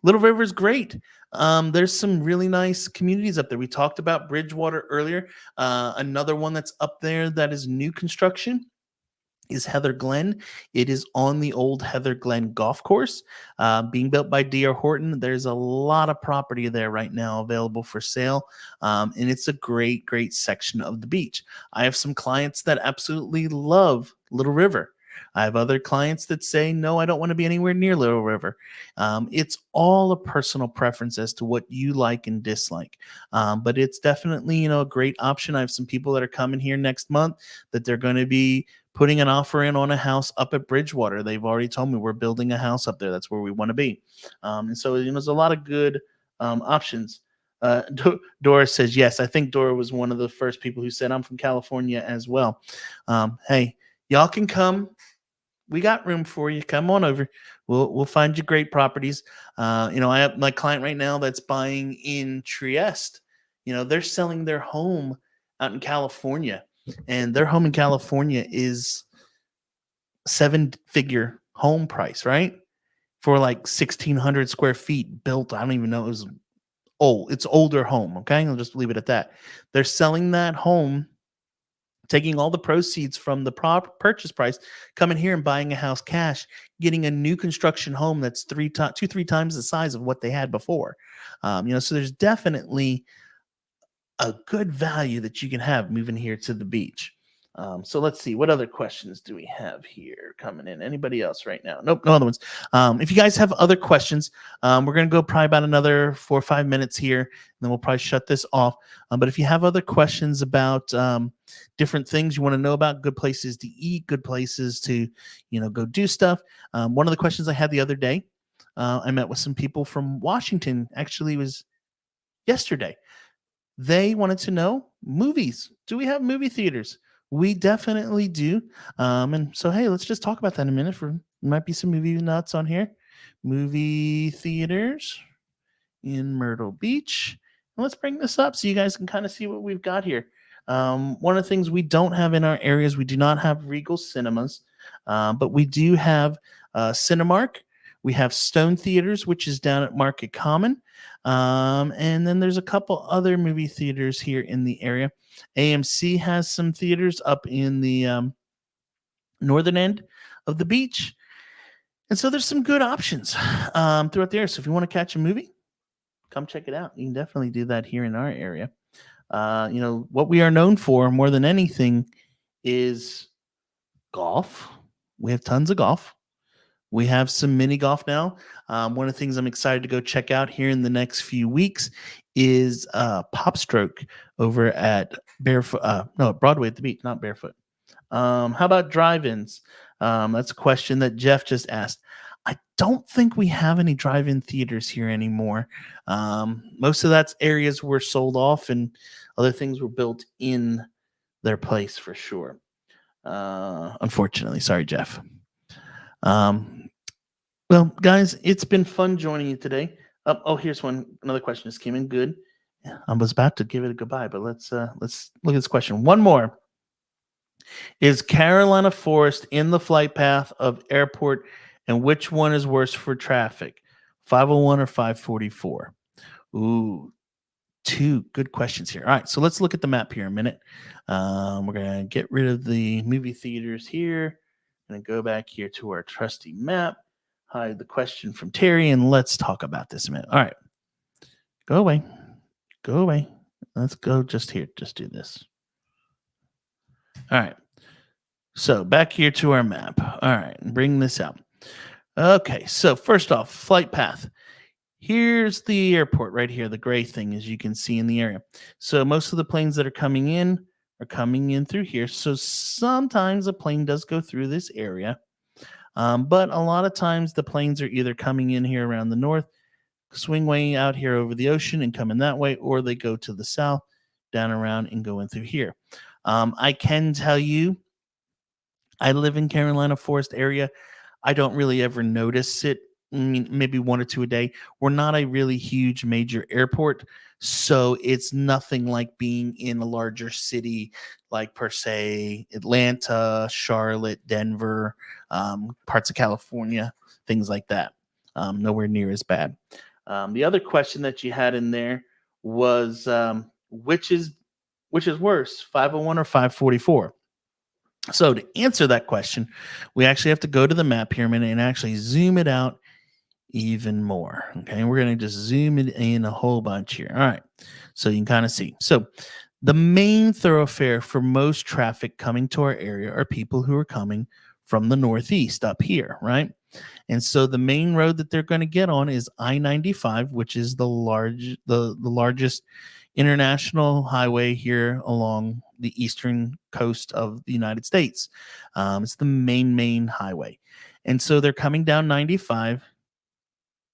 Little River is great. There's some really nice communities up there. We talked about Bridgewater earlier. Another one that's up there that is new construction is Heather Glen. It is on the old Heather Glen golf course, being built by D.R. Horton. There's a lot of property there right now available for sale, and it's a great, great section of the beach. I have some clients that absolutely love Little River. I have other clients that say, no, I don't want to be anywhere near Little River. It's all a personal preference as to what you like and dislike. But it's definitely, a great option. I have some people that are coming here next month that they're going to be putting an offer in on a house up at Bridgewater. They've already told me we're building a house up there. That's where we want to be. And so, there's a lot of good options. Dora says, yes, I think Dora was one of the first people who said, I'm from California as well. Hey, y'all can come. We got room for you. Come on over. We'll find you great properties. I have my client right now that's buying in Trieste. They're selling their home out in California. And their home in California is 7-figure home price, right? For like 1,600 square feet built. I don't even know. It was old. It's older home. Okay. I'll just leave it at that. They're selling that home, taking all the proceeds from the purchase price, coming here and buying a house cash, getting a new construction home that's 3 times the size of what they had before. So there's definitely a good value that you can have moving here to the beach. So let's see, what other questions do we have here coming in? Anybody else right now? Nope, no other ones. If you guys have other questions, we're going to go probably about another 4 or 5 minutes here, and then we'll probably shut this off. But if you have other questions about different things you want to know about, good places to eat, good places to, go do stuff. One of the questions I had the other day, I met with some people from Washington, actually it was yesterday. They wanted to know movies. Do we have movie theaters? We definitely do. And so, hey, let's just talk about that in a minute. There might be some movie nuts on here. Movie theaters in Myrtle Beach. And let's bring this up so you guys can kind of see what we've got here. One of the things we don't have in our areas, we do not have Regal Cinemas, but we do have Cinemark. We have Stone Theaters, which is down at Market Common. And then there's a couple other movie theaters here in the area. AMC has some theaters up in the northern end of the beach. And so there's some good options throughout the area. So if you want to catch a movie, come check it out. You can definitely do that here in our area. What we are known for more than anything is golf. We have tons of golf. We have some mini golf now. One of the things I'm excited to go check out here in the next few weeks is Pop Stroke over at Broadway at the beach, not Barefoot. How about drive-ins? That's a question that Jeff just asked. I don't think we have any drive-in theaters here anymore. Most of that's areas were sold off and other things were built in their place for sure. Unfortunately, sorry, Jeff. Well, guys, it's been fun joining you today. Here's another question just came in. Good. Yeah, I was about to give it a goodbye, but let's look at this question. One more. Is Carolina Forest in the flight path of airport, and which one is worse for traffic, 501 or 544? Ooh, 2 good questions here. All right, so let's look at the map here a minute. We're going to get rid of the movie theaters here and go back here to our trusty map. Hide the question from Terry, and let's talk about this a minute. All right. Go away. Go away. Let's go just here. Just do this. All right. So back here to our map. All right. Bring this out. Okay. So first off, flight path. Here's the airport right here, the gray thing, as you can see in the area. So most of the planes that are coming in through here. So sometimes a plane does go through this area. But a lot of times the planes are either coming in here around the north, swing way out here over the ocean and coming that way, or they go to the south, down around and go in through here. I can tell you, I live in Carolina Forest area. I don't really ever notice it maybe one or two a day. We're not a really huge major airport, so it's nothing like being in a larger city like per se Atlanta, Charlotte, Denver, parts of California, things like that. Nowhere near as bad. The other question that you had in there was which is worse, 501 or 544? So to answer that question, we actually have to go to the map here a minute and actually zoom it out even more. Okay, we're going to just zoom it in a whole bunch here. All right, so you can kind of see. So the main thoroughfare for most traffic coming to our area are people who are coming from the northeast up here, right? And so the main road that they're going to get on is I-95, which is the largest international highway here along the eastern coast of the United States. It's the main highway. And so they're coming down 95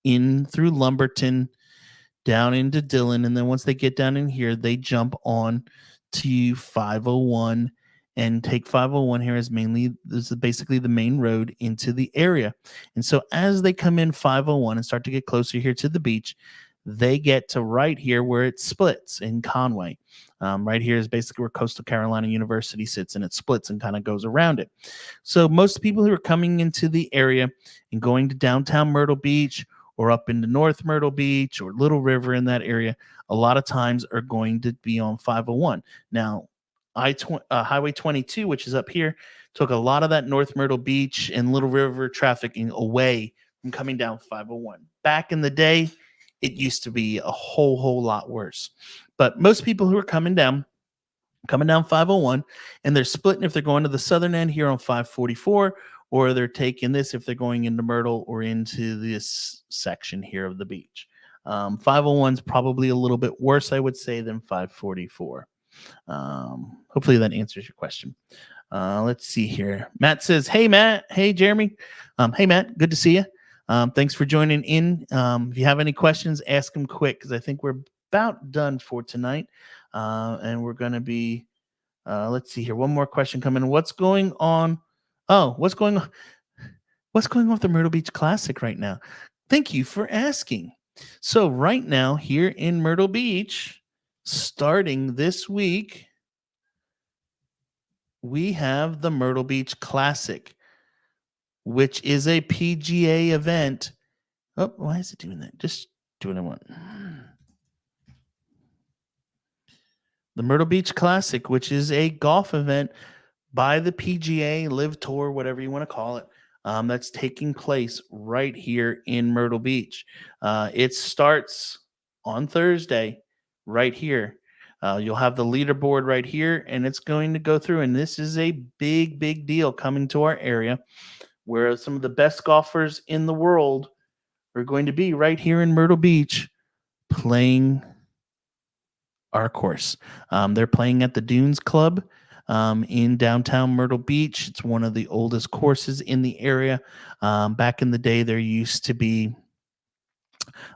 in through Lumberton down into Dillon, and then once they get down in here, they jump on to 501 and take 501 here as this is basically the main road into the area. And so as they come in 501 and start to get closer here to the beach, they get to right here where it splits in Conway. Right here is basically where Coastal Carolina University sits, and it splits and kind of goes around it. So most people who are coming into the area and going to downtown Myrtle Beach or up into North Myrtle Beach or Little River in that area, a lot of times are going to be on 501. Now, Highway 22, which is up here, took a lot of that North Myrtle Beach and Little River trafficking away from coming down 501. Back in the day, it used to be a whole lot worse. But most people who are coming down 501, and they're splitting if they're going to the southern end here on 544, or they're taking this if they're going into Myrtle or into this section here of the beach. 501 is probably a little bit worse, I would say, than 544. Hopefully that answers your question. Let's see here. Matt says, hey, Matt. Hey, Jeremy. Hey, Matt. Good to see you. Thanks for joining in. If you have any questions, ask them quick because I think we're about done for tonight. And we're going to be, let's see here. One more question coming. What's going on? What's going on with the Myrtle Beach Classic right now? Thank you for asking. So right now here in Myrtle Beach, starting this week, we have the Myrtle Beach Classic, which is a PGA event. Oh, why is it doing that? Just do what I want. The Myrtle Beach Classic, which is a golf event by the PGA, Live Tour, whatever you want to call it, that's taking place right here in Myrtle Beach. It starts on Thursday right here. You'll have the leaderboard right here, and it's going to go through. And this is a big deal coming to our area where some of the best golfers in the world are going to be right here in Myrtle Beach playing our course. They're playing at the Dunes Club in downtown Myrtle Beach. It's one of the oldest courses in the area. Back in the day, there used to be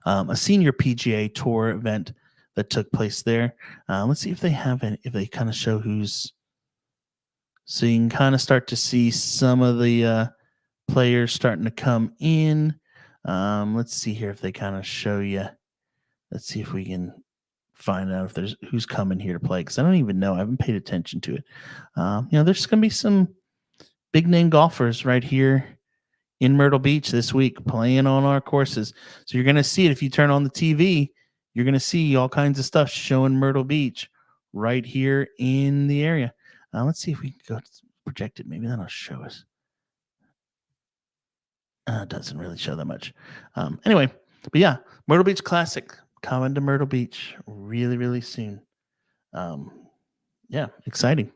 a senior PGA Tour event that took place there. Let's see if they have it, if they kind of show who's. So you can kind of start to see some of the players starting to come in. Let's see here if they kind of show you. Let's see if we can find out if there's who's coming here to play, because I don't even know. I haven't paid attention to it. There's going to be some big name golfers right here in Myrtle Beach this week playing on our courses. So you're going to see it if you turn on the TV. You're going to see all kinds of stuff showing Myrtle Beach right here in the area. Let's see if we can go project it. Maybe that'll show us. It doesn't really show that much. Anyway, but yeah, Myrtle Beach Classic coming to Myrtle Beach really soon. Yeah, exciting.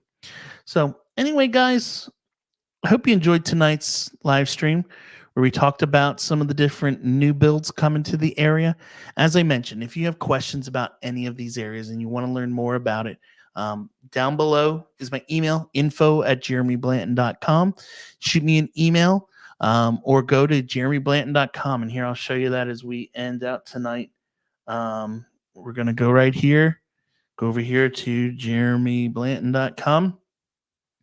So anyway, guys, I hope you enjoyed tonight's live stream where we talked about some of the different new builds coming to the area. As I mentioned, if you have questions about any of these areas and you want to learn more about it, down below is my email, info@jeremyblanton.com. Shoot me an email or go to jeremyblanton.com, and here I'll show you that as we end out tonight. We're going to go right here, go over here to jeremyblanton.com.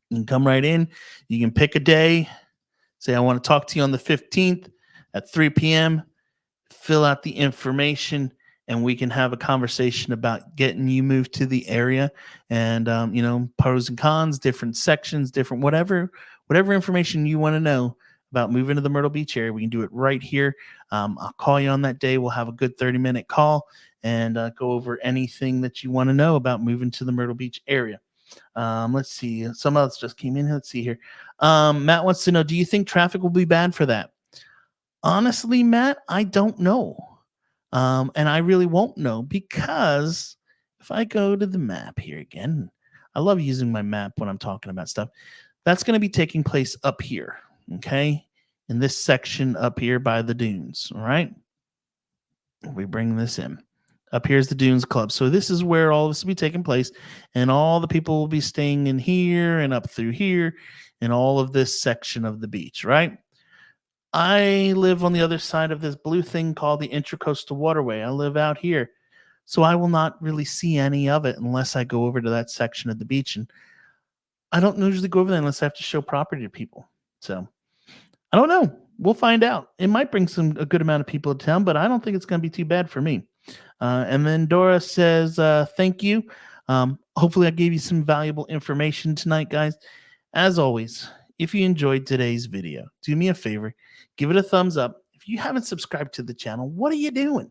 You can come right in. You can pick a day. Say, I want to talk to you on the 15th. at 3 p.m., fill out the information, and we can have a conversation about getting you moved to the area and, pros and cons, different sections, different whatever information you want to know about moving to the Myrtle Beach area. We can do it right here. I'll call you on that day. We'll have a good 30-minute call and go over anything that you want to know about moving to the Myrtle Beach area. Let's see. Some else just came in. Let's see here. Matt wants to know, do you think traffic will be bad for that? Honestly, Matt, I don't know. And I really won't know, because if I go to the map here again, I love using my map when I'm talking about stuff. That's going to be taking place up here, okay? In this section up here by the dunes, all right? We bring this in. Up here's the Dunes Club. So this is where all this will be taking place, and all the people will be staying in here and up through here and all of this section of the beach, right? I live on the other side of this blue thing called the Intracoastal Waterway. I live out here. So I will not really see any of it unless I go over to that section of the beach. And I don't usually go over there unless I have to show property to people. So I don't know. We'll find out. It might bring a good amount of people to town, but I don't think it's going to be too bad for me. And then Dora says, thank you. Hopefully I gave you some valuable information tonight, guys. As always, if you enjoyed today's video, do me a favor, give it a thumbs up. If you haven't subscribed to the channel, what are you doing?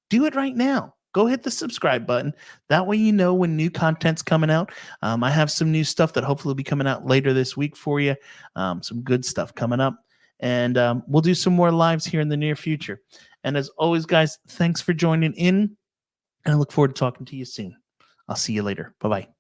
Do it right now. Go hit the subscribe button. That way you know when new content's coming out. I have some new stuff that hopefully will be coming out later this week for you. Some good stuff coming up. And we'll do some more lives here in the near future. And as always, guys, thanks for joining in. And I look forward to talking to you soon. I'll see you later. Bye-bye.